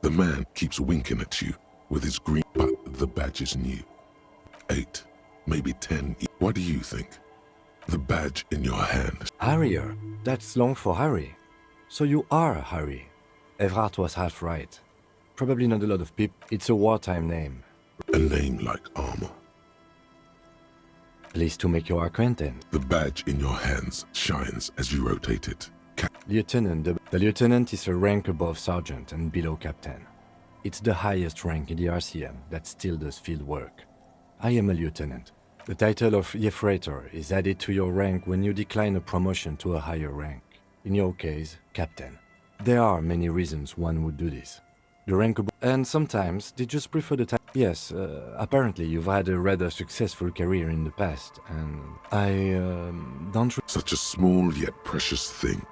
The man keeps winking at you with his green, but the badge is new. 8, maybe 10. What do you think? The badge in your hand. Harrier. That's long for Harry. So you are Harry. Evrard was half right. Probably not a lot of people. It's a wartime name. A name like armor. Pleased to make your acquaintance. The badge in your hands shines as you rotate it. Lieutenant. The lieutenant is a rank above sergeant and below captain. It's the highest rank in the RCM that still does field work. I am a lieutenant. The title of Yefreitor is added to your rank when you decline a promotion to a higher rank. In your case, captain. There are many reasons one would do this. The rank above, and sometimes they just prefer the title. Yes, apparently you've had a rather successful career in the past, and I don't. Such a small yet precious thing.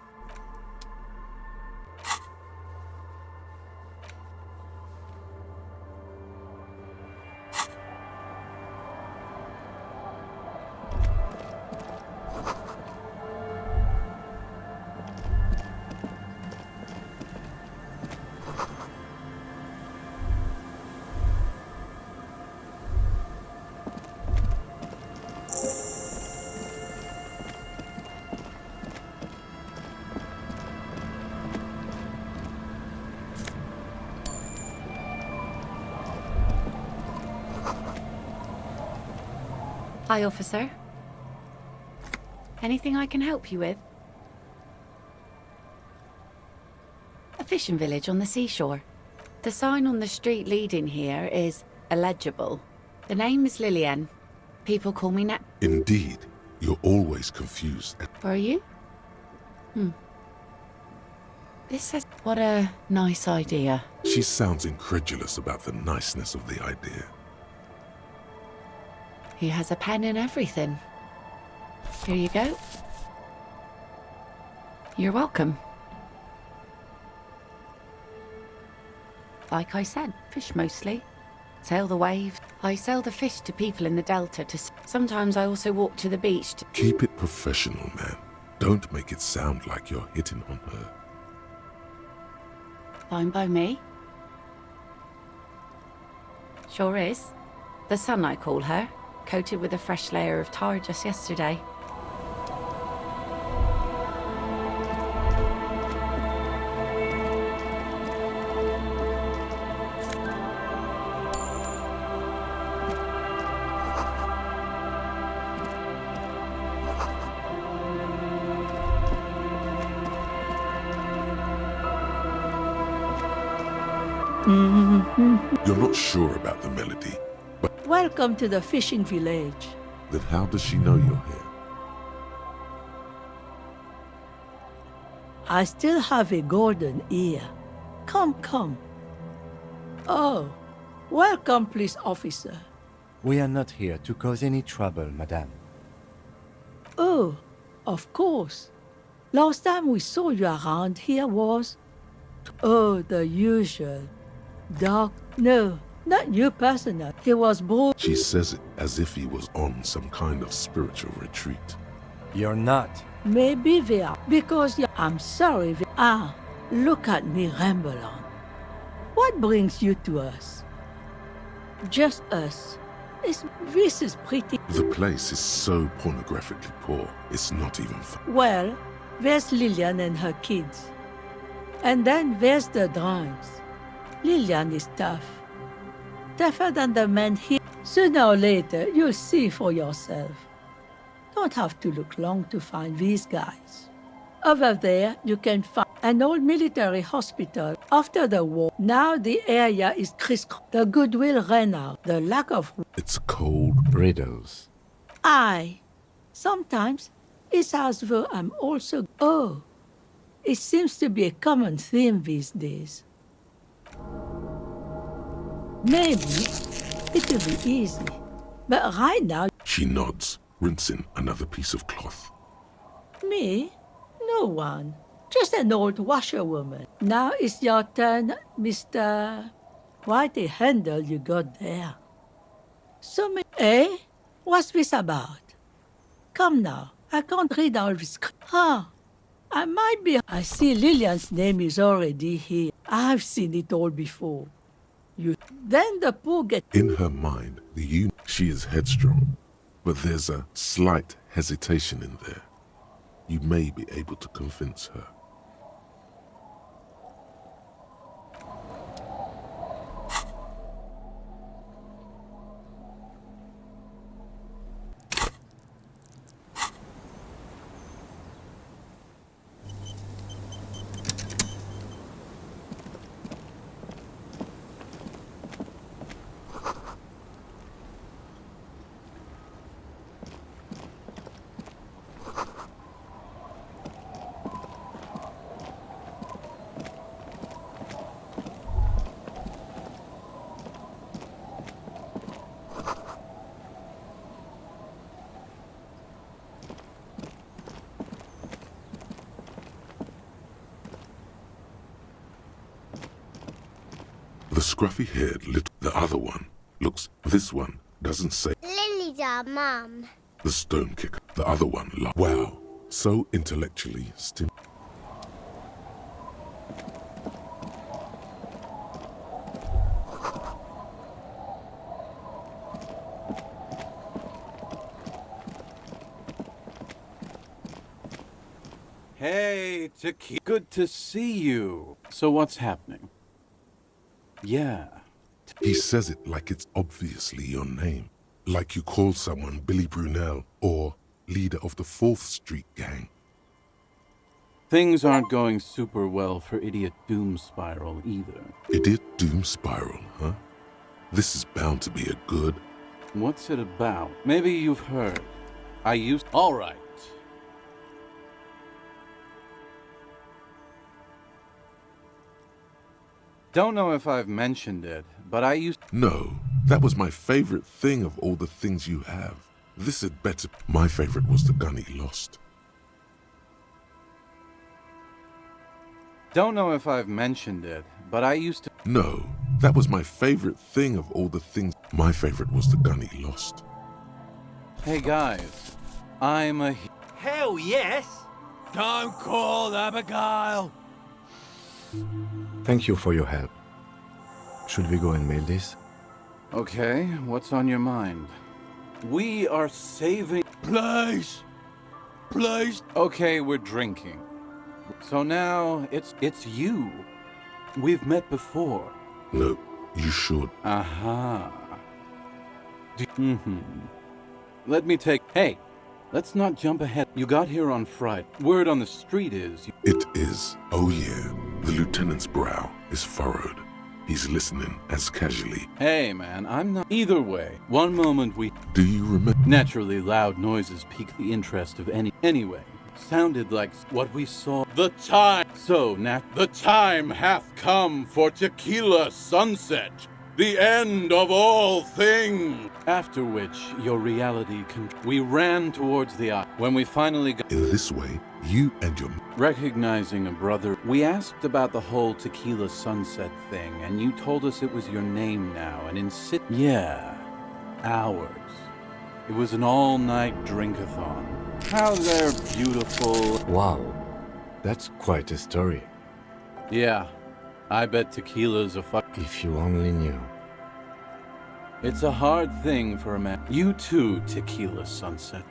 Hi, officer. Anything I can help you with? A fishing village on the seashore. The sign on the street leading here is illegible. The name is Lillian. People call me Nat. Indeed, you're always confused. Are you? This says, what a nice idea. She sounds incredulous about the niceness of the idea. He has a pen and everything. Here you go. You're welcome. Like I said, fish mostly. Sail the waves. I sell the fish to people in the delta to... Sometimes I also walk to the beach to... Keep it professional, man. Don't make it sound like you're hitting on her. Fine by me. Sure is. The Sun, I call her. Coated with a fresh layer of tar just yesterday. You're not sure about the melody, but Welcome to the fishing village. then how does she know you're here? I still have a golden ear. Come, come. Oh, welcome, police officer. We are not here to cause any trouble, madame. Oh, of course. Last time we saw you around here was... Oh, the usual. Dark... No, not you personally. He was bored. She says it as if he was on some kind of spiritual retreat. You're not. Maybe they are, because you... I'm sorry. Look at me ramble on. What brings you to us? Just us. This is pretty... The place is so pornographically poor, it's not even fun. Well, there's Lillian and her kids. And then there's the drawings. Lillian is tough. Tougher than the men here. Sooner or later, you'll see for yourself. Don't have to look long to find these guys. Over there, you can find an old military hospital after the war. Now the area is crisscrossed. The goodwill ran out. The lack of... It's cold. Riddles. Aye. Sometimes it's as though I'm also... Oh. It seems to be a common theme these days. Maybe it'll be easy. But right now... She nods, rinsing another piece of cloth. Me? No one. Just an old washerwoman. Now it's your turn, Mr... Quite a handle you got there. So many... Eh? What's this about? Come now, I can't read all this... I might be... I see Lillian's name is already here. I've seen it all before. Then the poor get... In her mind, she is headstrong, but there's a slight hesitation in there. You may be able to convince her. The scruffy-haired the other one looks. This one doesn't say. Lily's our mum. The stone kicker. The other one. Wow, so intellectually stimulating. Hey, good to see you. So what's happening? Yeah. He says it like it's obviously your name. Like you call someone Billy Brunel or leader of the 4th Street gang. Things aren't going super well for Idiot Doom Spiral either. Idiot Doom Spiral, huh? This is bound to be a good... What's it about? Maybe you've heard. All right. Don't know if I've mentioned it, but I used... No, that was my favorite thing of all the things you have. This had better... My favorite was the gun he lost. Don't know if I've mentioned it, but I used to... No, that was my favorite thing of all the things... My favorite was the gun he lost. Hey guys, I'm a... Hell yes! Don't call Abigail! Thank you for your help. Should we go and mail this? Okay, what's on your mind? We are saving... Please! Please! Okay, we're drinking. So now, it's you. We've met before. No, you should. Aha. Let me take... Hey, let's not jump ahead. You got here on Friday. Word on the street is... It is. Oh yeah. The lieutenant's brow is furrowed. He's listening as casually. Hey man, I'm not... Either way, one moment we... Do you remember? Naturally, loud noises pique the interest of any... Anyway, sounded like what we saw... The time... So, the time hath come for Tequila Sunset. The end of all things. After which, your reality can... We ran towards the eye. When we finally got... In this way, you and your... Recognizing a brother, we asked about the whole Tequila Sunset thing, and you told us it was your name now, and insist... Yeah, ours. It was an all-night drink-a-thon. How they're beautiful... Wow, that's quite a story. Yeah, I bet tequila's a fuck... If you only knew. It's a hard thing for a man. You too, Tequila Sunset.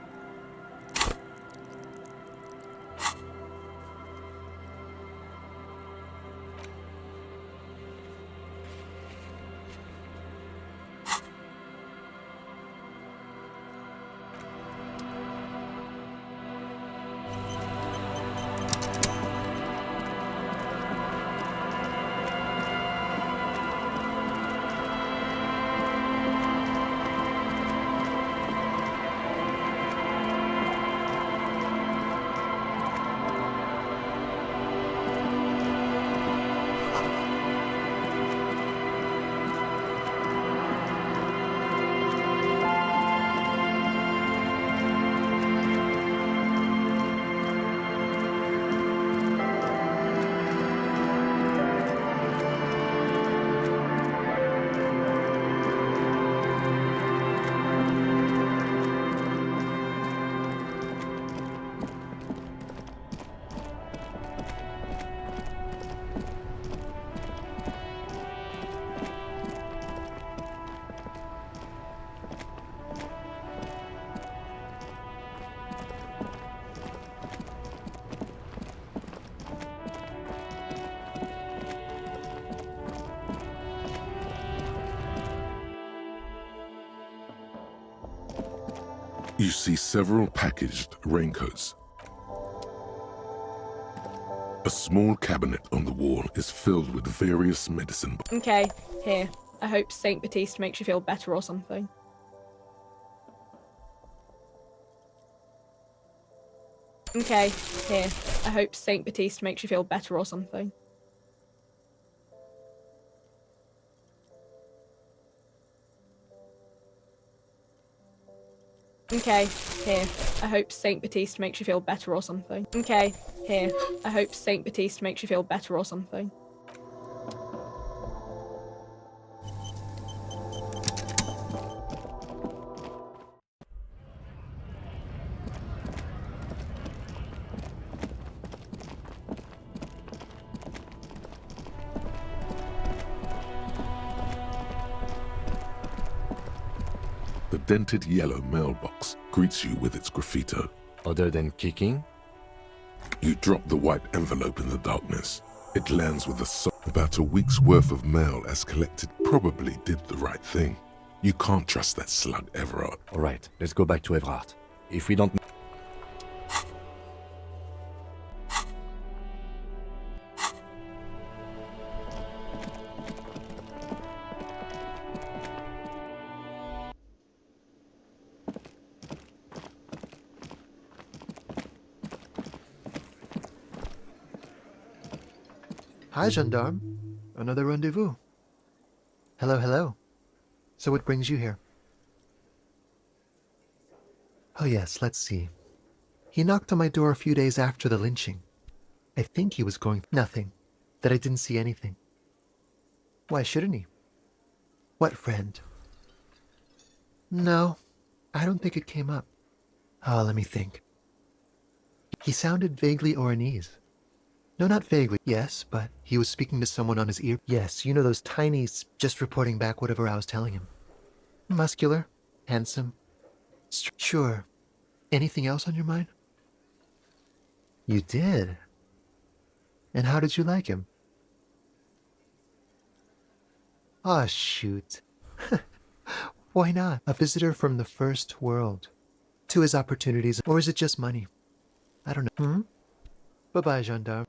You see several packaged raincoats. A small cabinet on the wall is filled with various medicine. Okay, here. I hope Saint Baptiste makes you feel better or something. Okay, here. I hope Saint Baptiste makes you feel better or something. Okay, here. I hope Saint Baptiste makes you feel better or something. Okay, here. I hope Saint Baptiste makes you feel better or something. The dented yellow mailbox greets you with its graffito. Other than kicking? You drop the white envelope in the darkness. It lands with a about a week's worth of mail as collected. Probably did the right thing. You can't trust that slug Everard. All right, let's go back to Everard. If we don't... Hi, gendarme. Another rendezvous. Hello, hello. So what brings you here? Oh yes, let's see. He knocked on my door a few days after the lynching. I think he was going... Nothing. That I didn't see anything. Why shouldn't he? What friend? No, I don't think it came up. Oh, let me think. He sounded vaguely Oranese. No, not vaguely. Yes, but he was speaking to someone on his ear. Yes, you know those tinies, just reporting back whatever I was telling him. Muscular, handsome. Sure. Anything else on your mind? You did? And how did you like him? Ah, shoot. Why not? A visitor from the first world. To his opportunities, or is it just money? I don't know. Bye-bye, gendarme.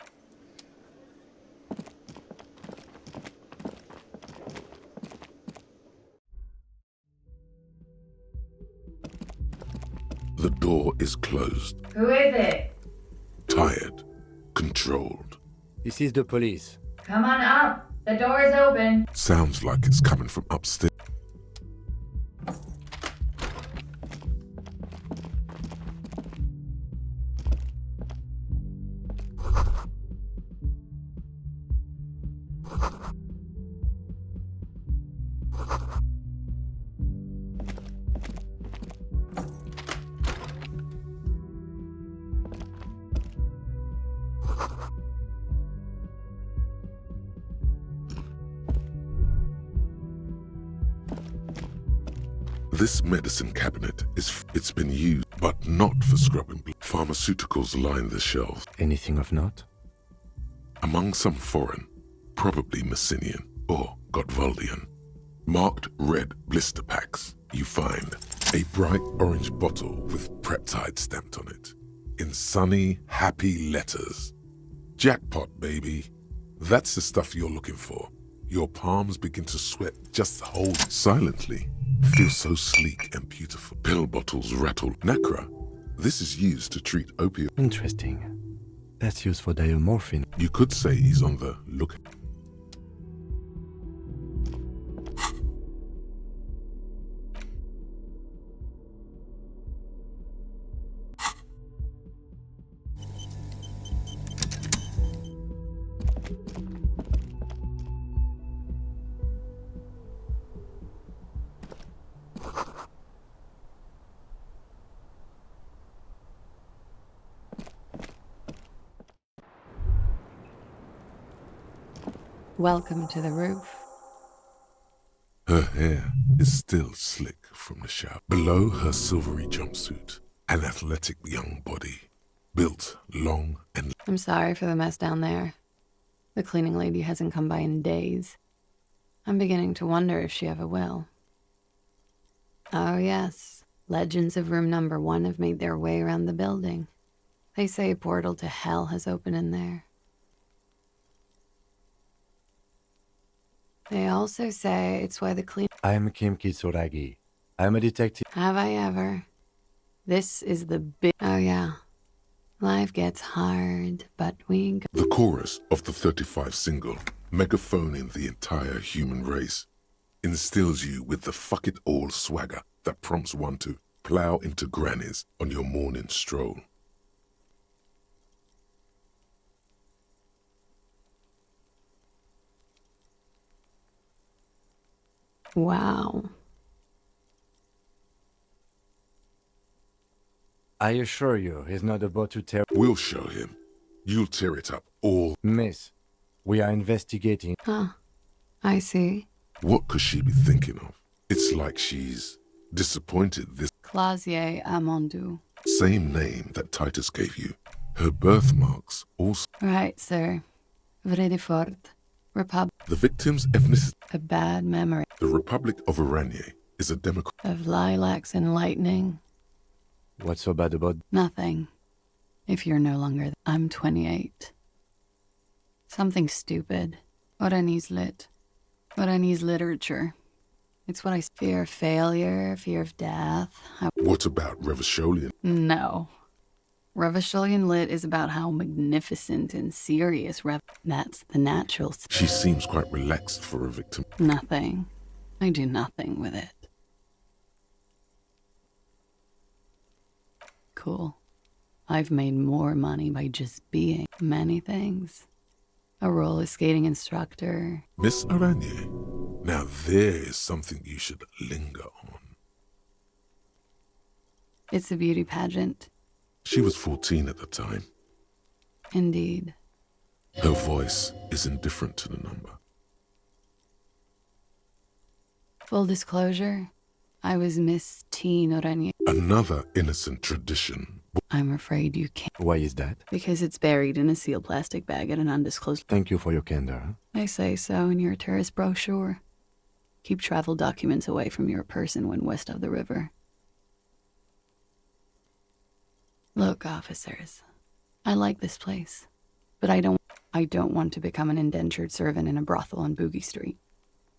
The door is closed. Who is it? Tired. Controlled. This is the police. Come on up. The door is open. Sounds like it's coming from upstairs. This medicine cabinet it's been used, but not for scrubbing blood. Pharmaceuticals line the shelves. Anything of note? Among some foreign, probably Messinian or Gotwaldian, marked red blister packs, you find a bright orange bottle with Preptide stamped on it, in sunny, happy letters. Jackpot, baby. That's the stuff you're looking for. Your palms begin to sweat just hold silently. Feels so sleek and beautiful. Pill bottles rattle. Nacra. This is used to treat opioid. Interesting. That's used for diamorphine. You could say he's on the look. Welcome to the roof. Her hair is still slick from the shower. Below her silvery jumpsuit, an athletic young body, built long and... I'm sorry for the mess down there. The cleaning lady hasn't come by in days. I'm beginning to wonder if she ever will. Oh yes, Legends of room number 1 have made their way around the building. They say a portal to hell has opened in there. They also say it's why the clean— I am Kim Kitsuragi. I am a detective. Have I ever? This is the big— Oh yeah. Life gets hard, but we go— The chorus of the 35 single, megaphoning the entire human race, instills you with the fuck it all swagger that prompts one to plow into grannies on your morning stroll. Wow. I assure you, he's not about to tear— We'll show him. You'll tear it up all. Miss, we are investigating. Huh. I see. What could she be thinking of? It's like she's disappointed this Clausier Amandu. same name that Titus gave you. Her birthmarks also. Right, sir. Vredefort. Republic. The victim's ethnicity. A bad memory. The Republic of Oranje is a democracy. Of lilacs and lightning. What's so bad about— Nothing. If you're no longer— I'm 28. Something stupid. Oranese lit. Oranese literature. It's what I— Fear of failure, fear of death. What about Revacholian? No. Revacholian lit is about how magnificent and serious That's the natural— She seems quite relaxed for a victim. Nothing. I do nothing with it. Cool. I've made more money by just being many things. A roller skating instructor. Miss Oranje, now there is something you should linger on. It's a beauty pageant. She was 14 at the time. Indeed. Her voice is indifferent to the number. Full disclosure, I was Miss Teen Oranje. Another innocent tradition. I'm afraid you can't. Why is that? Because it's buried in a sealed plastic bag at an undisclosed— Thank you for your candor. They say so in your tourist brochure. Keep travel documents away from your person when west of the river. Look, officers, I like this place, but I don't want to become an indentured servant in a brothel on Boogie Street.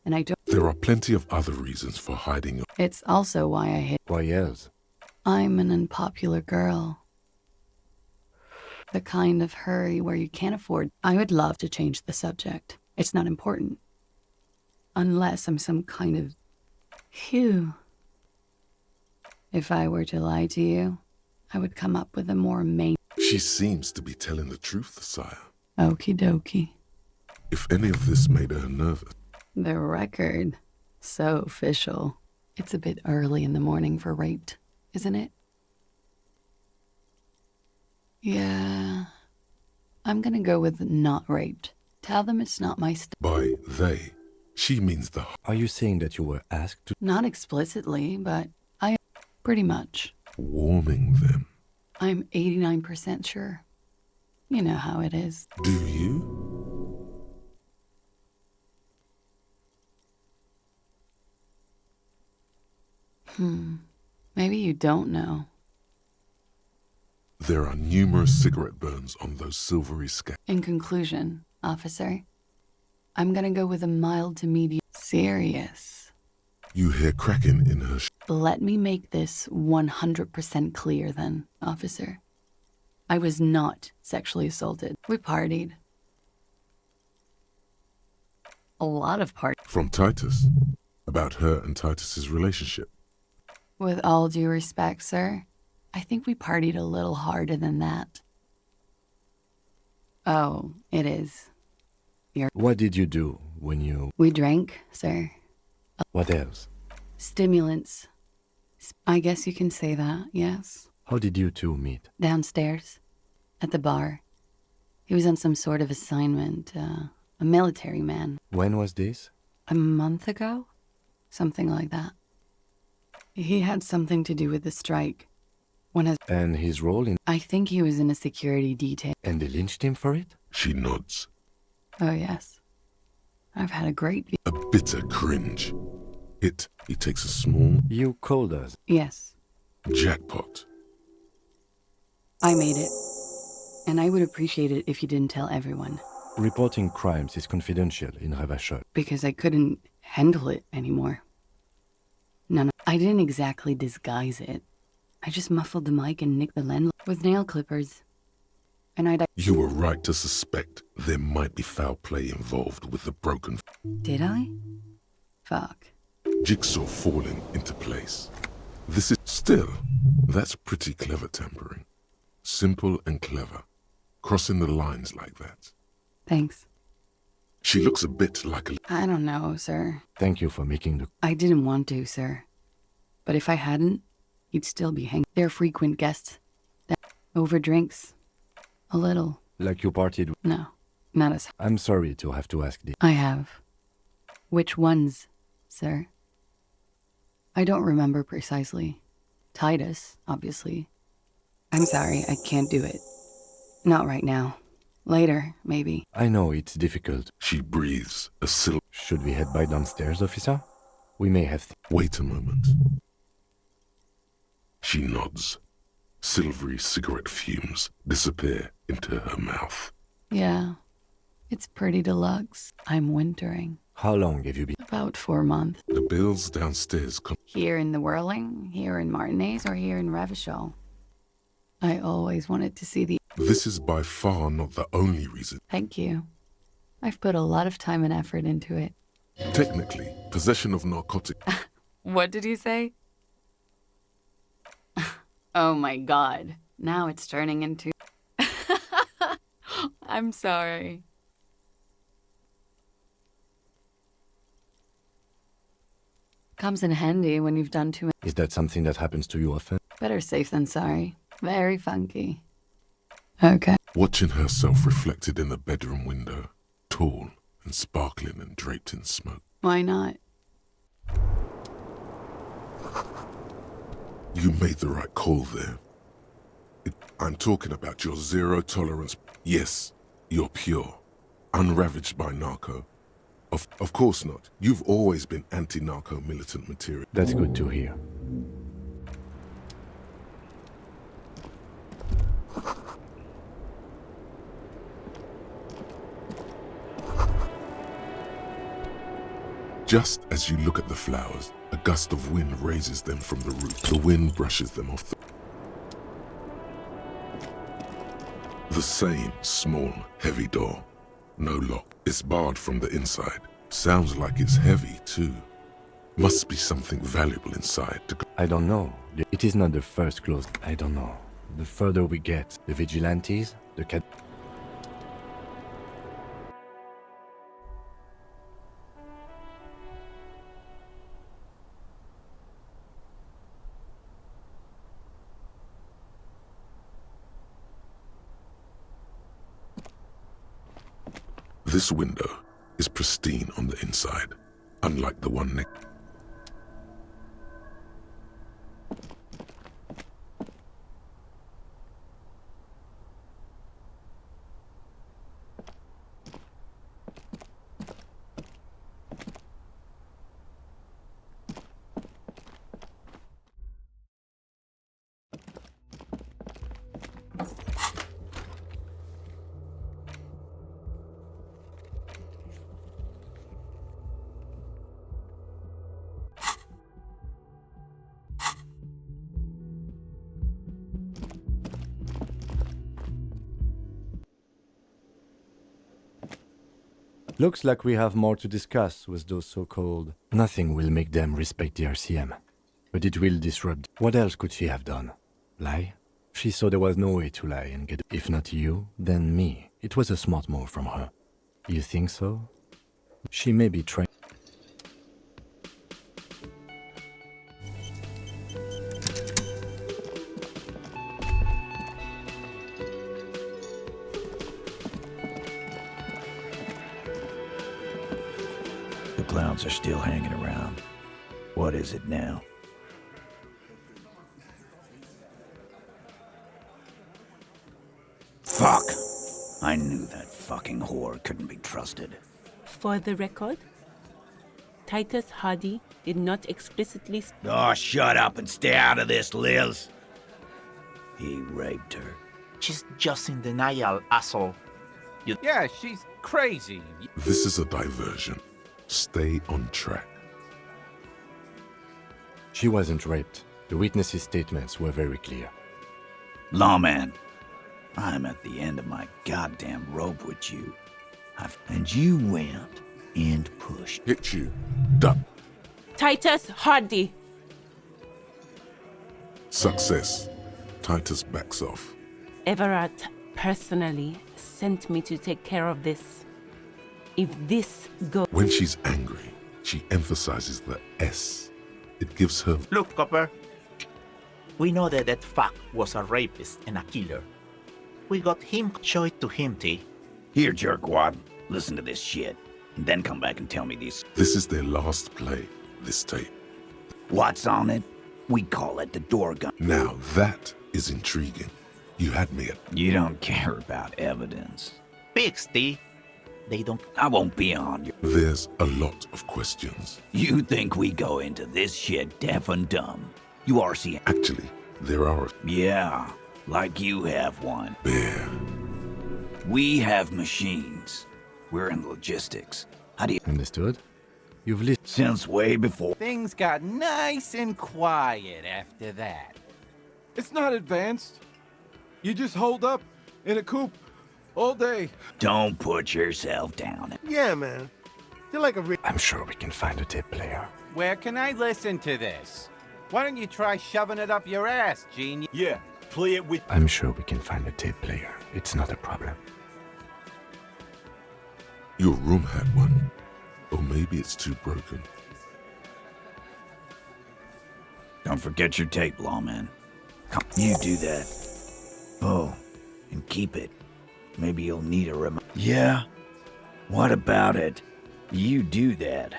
And I don't— There are plenty of other reasons for hiding your— It's also why I hate— Why else? I'm an unpopular girl. The kind of hurry where you can't afford— I would love to change the subject. It's not important. Unless I'm some kind of— Phew. If I were to lie to you, I would come up with a more main— She seems to be telling the truth, sire. Okie dokie. If any of this made her nervous. The record. So official. It's a bit early in the morning for raped, isn't it? Yeah. I'm gonna go with not raped. Tell them it's not my By they, she means the— Are you saying that you were asked to— Not explicitly, but I— Pretty much. Warming them. I'm 89% sure. You know how it is. Do you? Maybe you don't know. There are numerous cigarette burns on those silvery scales. In conclusion, officer, I'm gonna go with a mild to medium— Serious. You hear cracking in her Let me make this 100% clear then, officer. I was not sexually assaulted. We partied. A lot of parties. From Titus. About her and Titus's relationship. With all due respect, sir, I think we partied a little harder than that. Oh, it is. What did you do when you— We drank, sir. What else? Stimulants. I guess you can say that, yes. How did you two meet? Downstairs. At the bar. He was on some sort of assignment. A military man. When was this? A month ago? Something like that. He had something to do with the strike. And his role in— I think he was in a security detail. And they lynched him for it? She nods. Oh, yes. I've had a great— A bitter cringe. He takes a small— You called us. Yes. Jackpot. I made it. And I would appreciate it if you didn't tell everyone. Reporting crimes is confidential in Ravachol. Because I couldn't handle it anymore. I didn't exactly disguise it. I just muffled the mic and nicked the landline with nail clippers. And You were right to suspect there might be foul play involved with the broken... Did I? Fuck. Jigsaw falling into place. This is still... That's pretty clever tampering. Simple and clever. Crossing the lines like that. Thanks. She looks a bit like a... I don't know, sir. Thank you for making the... I didn't want to, sir. But if I hadn't, he'd still be hanging. They're frequent guests. Over drinks. A little. Like you partied with... No, not as... I'm sorry to have to ask this. I have. Which ones, sir? I don't remember precisely. Titus, obviously. I'm sorry, I can't do it. Not right now. Later, maybe. I know it's difficult. She breathes a silk. Should we head by downstairs, officer? We may have... Wait a moment. She nods. Silvery cigarette fumes disappear into her mouth. Yeah. It's pretty deluxe. I'm wintering. How long have you been? About 4 months. The bills downstairs come... Here in the Whirling, here in Martinez, or here in Ravachol. I always wanted to see the... This is by far not the only reason. Thank you. I've put a lot of time and effort into it. Technically, possession of narcotic... What did you say? Oh my god. Now it's turning into... I'm sorry. Comes in handy when you've done too much. Is that something that happens to you often? Better safe than sorry. Very funky. Okay. Watching herself reflected in the bedroom window, tall and sparkling and draped in smoke. Why not? You made the right call there. I'm talking about your zero tolerance. Yes, you're pure, unravaged by narco. Of course not. You've always been anti-narco militant material. That's good to hear. Just as you look at the flowers, a gust of wind raises them from the root. The wind brushes them off the same small, heavy door. No lock. It's barred from the inside. Sounds like it's heavy, too. Must be something valuable inside. I don't know. It is not the first close. I don't know. The further we get, the vigilantes, the cat... This window is pristine on the inside, unlike the one next. Looks like we have more to discuss with those so-called... Nothing will make them respect the RCM, but it will disrupt... What else could she have done? Lie? She saw there was no way to lie and get... If not you, then me. It was a smart move from her. You think so? She may be trying... The clowns are still hanging around. What is it now? Fuck! I knew that fucking whore couldn't be trusted. For the record, Titus Hardy did not explicitly... Oh, shut up and stay out of this, Liz. He raped her. She's just in denial, asshole. Yeah, she's crazy. This is a diversion. Stay on track. She wasn't raped. The witnesses' statements were very clear. Lawman, I'm at the end of my goddamn rope with you. And you went and pushed. Hit you. Duck. Titus Hardy! Success. Titus backs off. Everett personally sent me to take care of this. If this goes... When she's angry, she emphasizes the S. It gives her... Look, Copper. We know that that fuck was a rapist and a killer. We got him. Show it to him, T. Here, jerkwad. Listen to this shit. And then come back and tell me this. This is their last play, this tape. What's on it? We call it the door gun. Now that is intriguing. You had me at... You don't care about evidence. Pigs, T. They don't... I won't be on you. There's a lot of questions. You think we go into this shit deaf and dumb? You are seeing... Actually, there are... Yeah, like you have one. Bear. We have machines. We're in logistics. How do you... Understood? You've listened... Since way before... Things got nice and quiet after that. It's not advanced. You just hold up in a coop all day. Don't put yourself down. Yeah, man. You're like a... I'm sure we can find a tape player. Where can I listen to this? Why don't you try shoving it up your ass, genius? Yeah, play it with... I'm sure we can find a tape player. It's not a problem. Your room had one. Or maybe it's too broken. Don't forget your tape, lawman. Come, you do that. Oh, and keep it. Maybe you'll need a reminder. Yeah? What about it? You do that.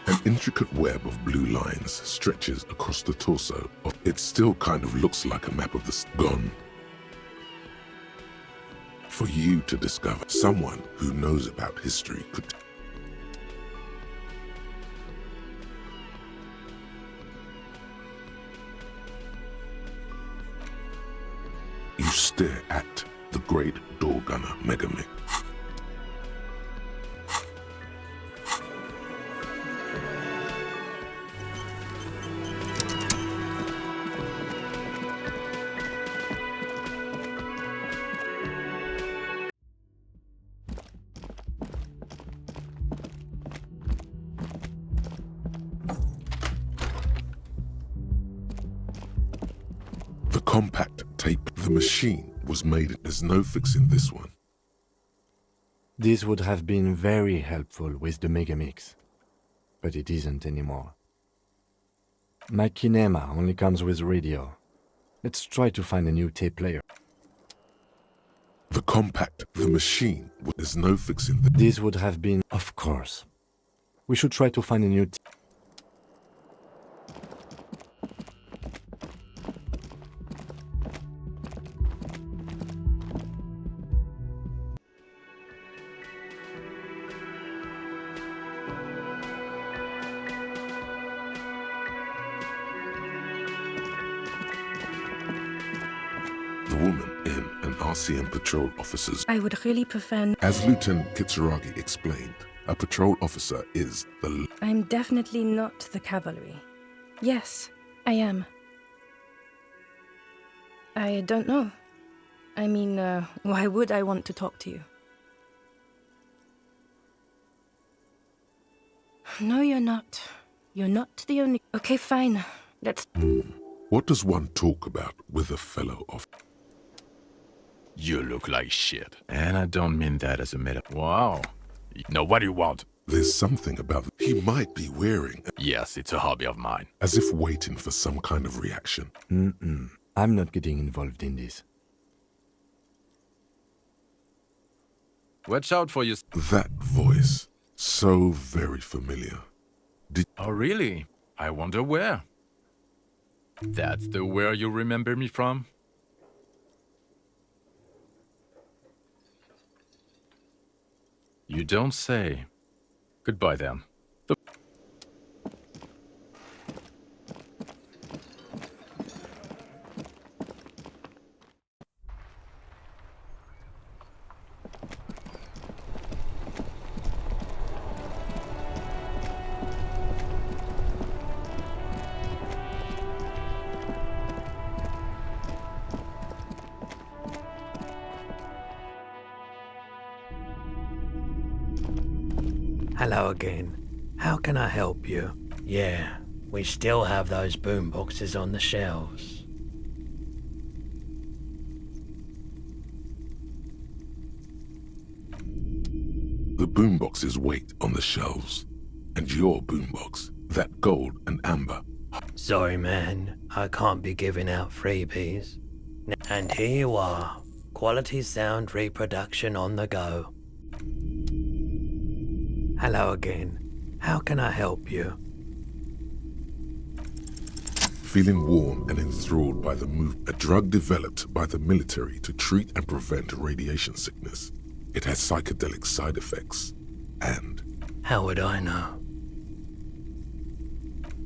An intricate web of blue lines stretches across the torso. It still kind of looks like a map of the gone. For you to discover, someone who knows about history could... You stare at the great door gunner Megamix. The compact tape, the machine was made. There's no fixing this one. This would have been very helpful with the Megamix, but it isn't anymore. My Kinema only comes with radio. Let's try to find a new tape player. The compact, the machine, there's no fixing this would have been... Of course. We should try to find a new... The woman in an RCM patrol officer's... I would really prefer... As Lieutenant Kitsuragi explained, a patrol officer is the... I'm definitely not the cavalry. Yes, I am. I don't know. I mean, why would I want to talk to you? No, you're not. You're not the only... Okay, fine. Let's... What does one talk about with a fellow officer? You look like shit. And I don't mean that as a metaphor. Wow. Now, what do you want? There's something about... He might be wearing... Yes, it's a hobby of mine. As if waiting for some kind of reaction. I'm not getting involved in this. Watch out for you. That voice, so very familiar. Oh, really? I wonder where. That's the where you remember me from? You don't say. Goodbye then. Hello again. How can I help you? Yeah, we still have those boom boxes on the shelves. The boomboxes wait on the shelves. And your boombox, that gold and amber. Sorry, man. I can't be giving out freebies. And here you are. Quality sound reproduction on the go. Hello again. How can I help you? Feeling warm and enthralled by the move, a drug developed by the military to treat and prevent radiation sickness. It has psychedelic side effects. And... How would I know?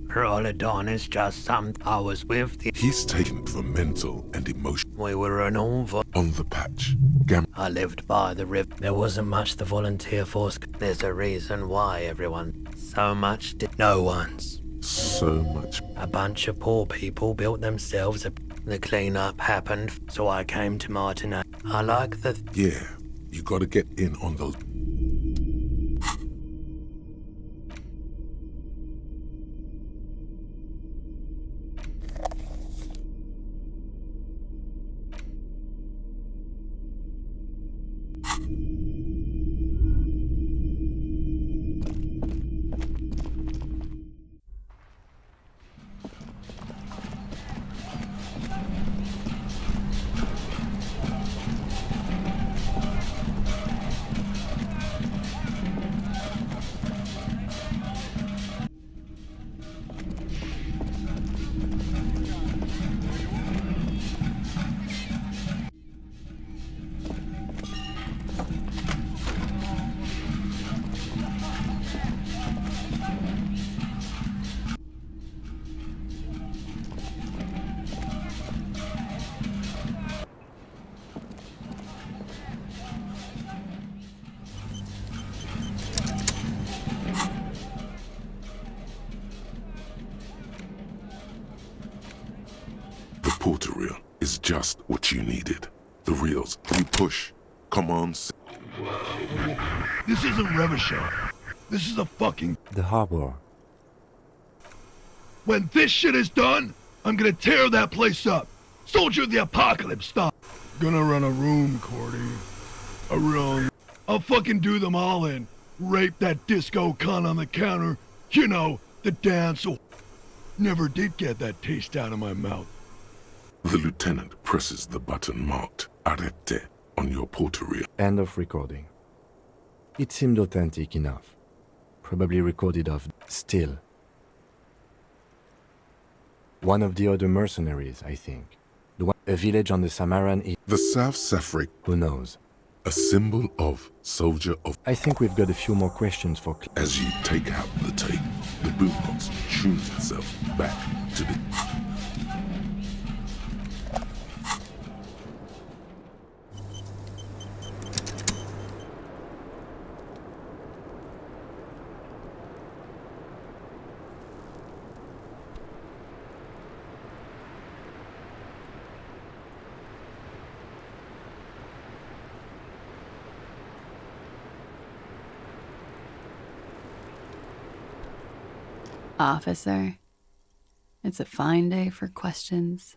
Rolodon is just some I was with the... He's taken it for mental and emotional. We were an all... On the patch. I lived by the river. There wasn't much the volunteer force... There's a reason why everyone... So much did... No one's. So much. A bunch of poor people built themselves the cleanup happened, so I came to Martinet. I like the... Yeah, you gotta get in on those... Porter reel is just what you needed. The reels, you push. Come on. This isn't Revachol. This is a fucking... The harbor. When this shit is done, I'm gonna tear that place up. Soldier of the Apocalypse style. Gonna run a room, Cordy. A room. I'll fucking do them all in. Rape that disco cunt on the counter. You know, the dance. Never did get that taste out of my mouth. The lieutenant presses the button marked Arrête on your porter reel. End of recording. It seemed authentic enough. Probably recorded of still. One of the other mercenaries, I think. A village on the Samaran... The South Safric. Who knows? A symbol of soldier of... I think we've got a few more questions for... As you take out the tape, the boombox tunes itself back to the... Officer, it's a fine day for questions.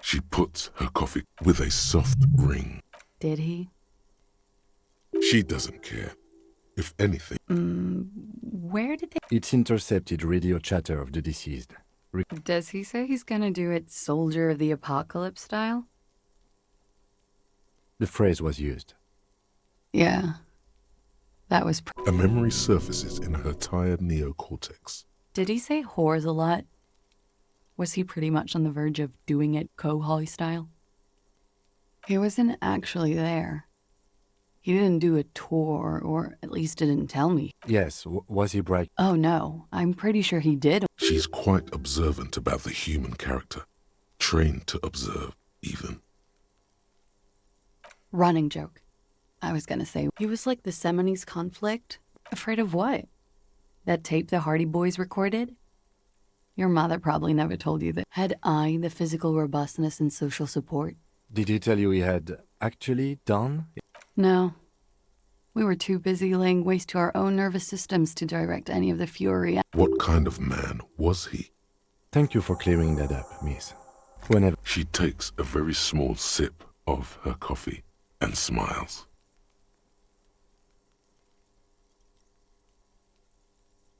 She puts her coffee with a soft ring. Did he? She doesn't care. If anything... Where did they... It's intercepted radio chatter of the deceased. Does he say he's gonna do it Soldier of the Apocalypse style? The phrase was used. Yeah. That was. A memory surfaces in her tired neocortex. Did he say whores a lot? Was he pretty much on the verge of doing it co-Holly style? He wasn't actually there. He didn't do a tour, or at least didn't tell me. Yes, was he bright? Oh no, I'm pretty sure he did. She's quite observant about the human character. Trained to observe, even. Running joke. I was gonna say, he was like the Seminoles conflict. Afraid of what? That tape the Hardy Boys recorded? Your mother probably never told you that. Had I the physical robustness and social support? Did he tell you he had actually done? No. We were too busy laying waste to our own nervous systems to direct any of the fury. What kind of man was he? Thank you for clearing that up, miss. Whenever. She takes a very small sip of her coffee and smiles.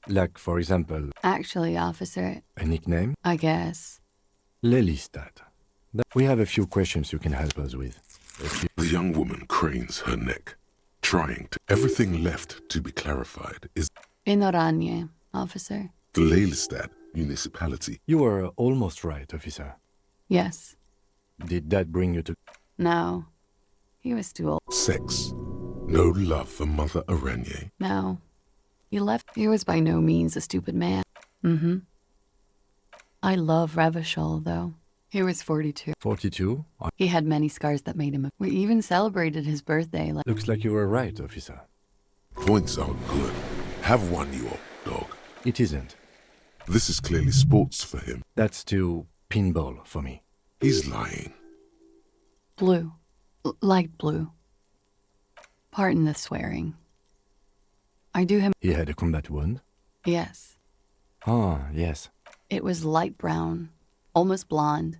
Like, for example, Actually, officer, a nickname? I guess. Lelistat. We have a few questions you can help us with. The young woman cranes her neck, trying to... Everything left to be clarified is... In Oranje, officer. The Lelystad municipality. You were almost right, officer. Yes. Did that bring you to... No. He was too old. Sex. No love for Mother Aranye. No. He left. He was by no means a stupid man. Mm-hmm. I love Revachol, though. He was 42. 42? He had many scars that made him a... We even celebrated his birthday. Looks like you were right, officer. Points are good. Have one, you old dog. It isn't. This is clearly sports for him. That's too pinball for me. He's lying. Blue. Light blue. Pardon the swearing. I do him... He had a combat wound? Yes. Ah, yes. It was light brown. Almost blonde.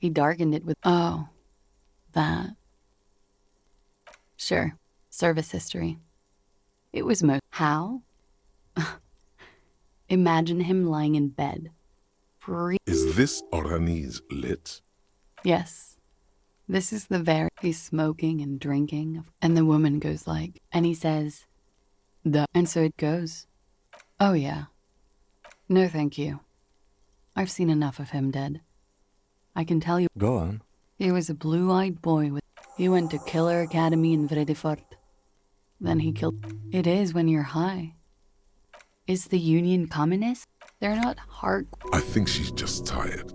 He darkened it with... Oh. That. Sure. Service history. It was most... How? Imagine him lying in bed. Free... Is this Oranese lit? Yes. This is the very... He's smoking and drinking. And the woman goes like... And he says... And so it goes. Oh, yeah. No, thank you. I've seen enough of him dead. I can tell you... Go on. He was a blue-eyed boy with... He went to Killer Academy in Vredefort. Then he killed... It is when you're high. Is the Union communist? They're not hard... I think she's just tired.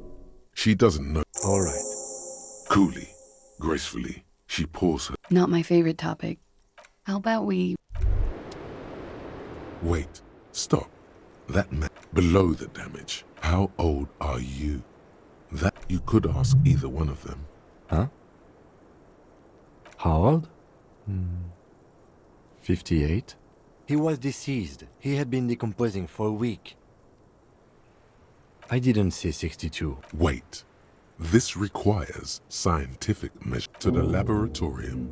She doesn't know. All right. Coolly, gracefully, she pours her... Not my favorite topic. How about we... Wait, stop. That man below the damage. How old are you? That you could ask either one of them. Huh? How old? 58. He was deceased. He had been decomposing for a week. I didn't say 62. Wait. This requires scientific measure to the laboratorium.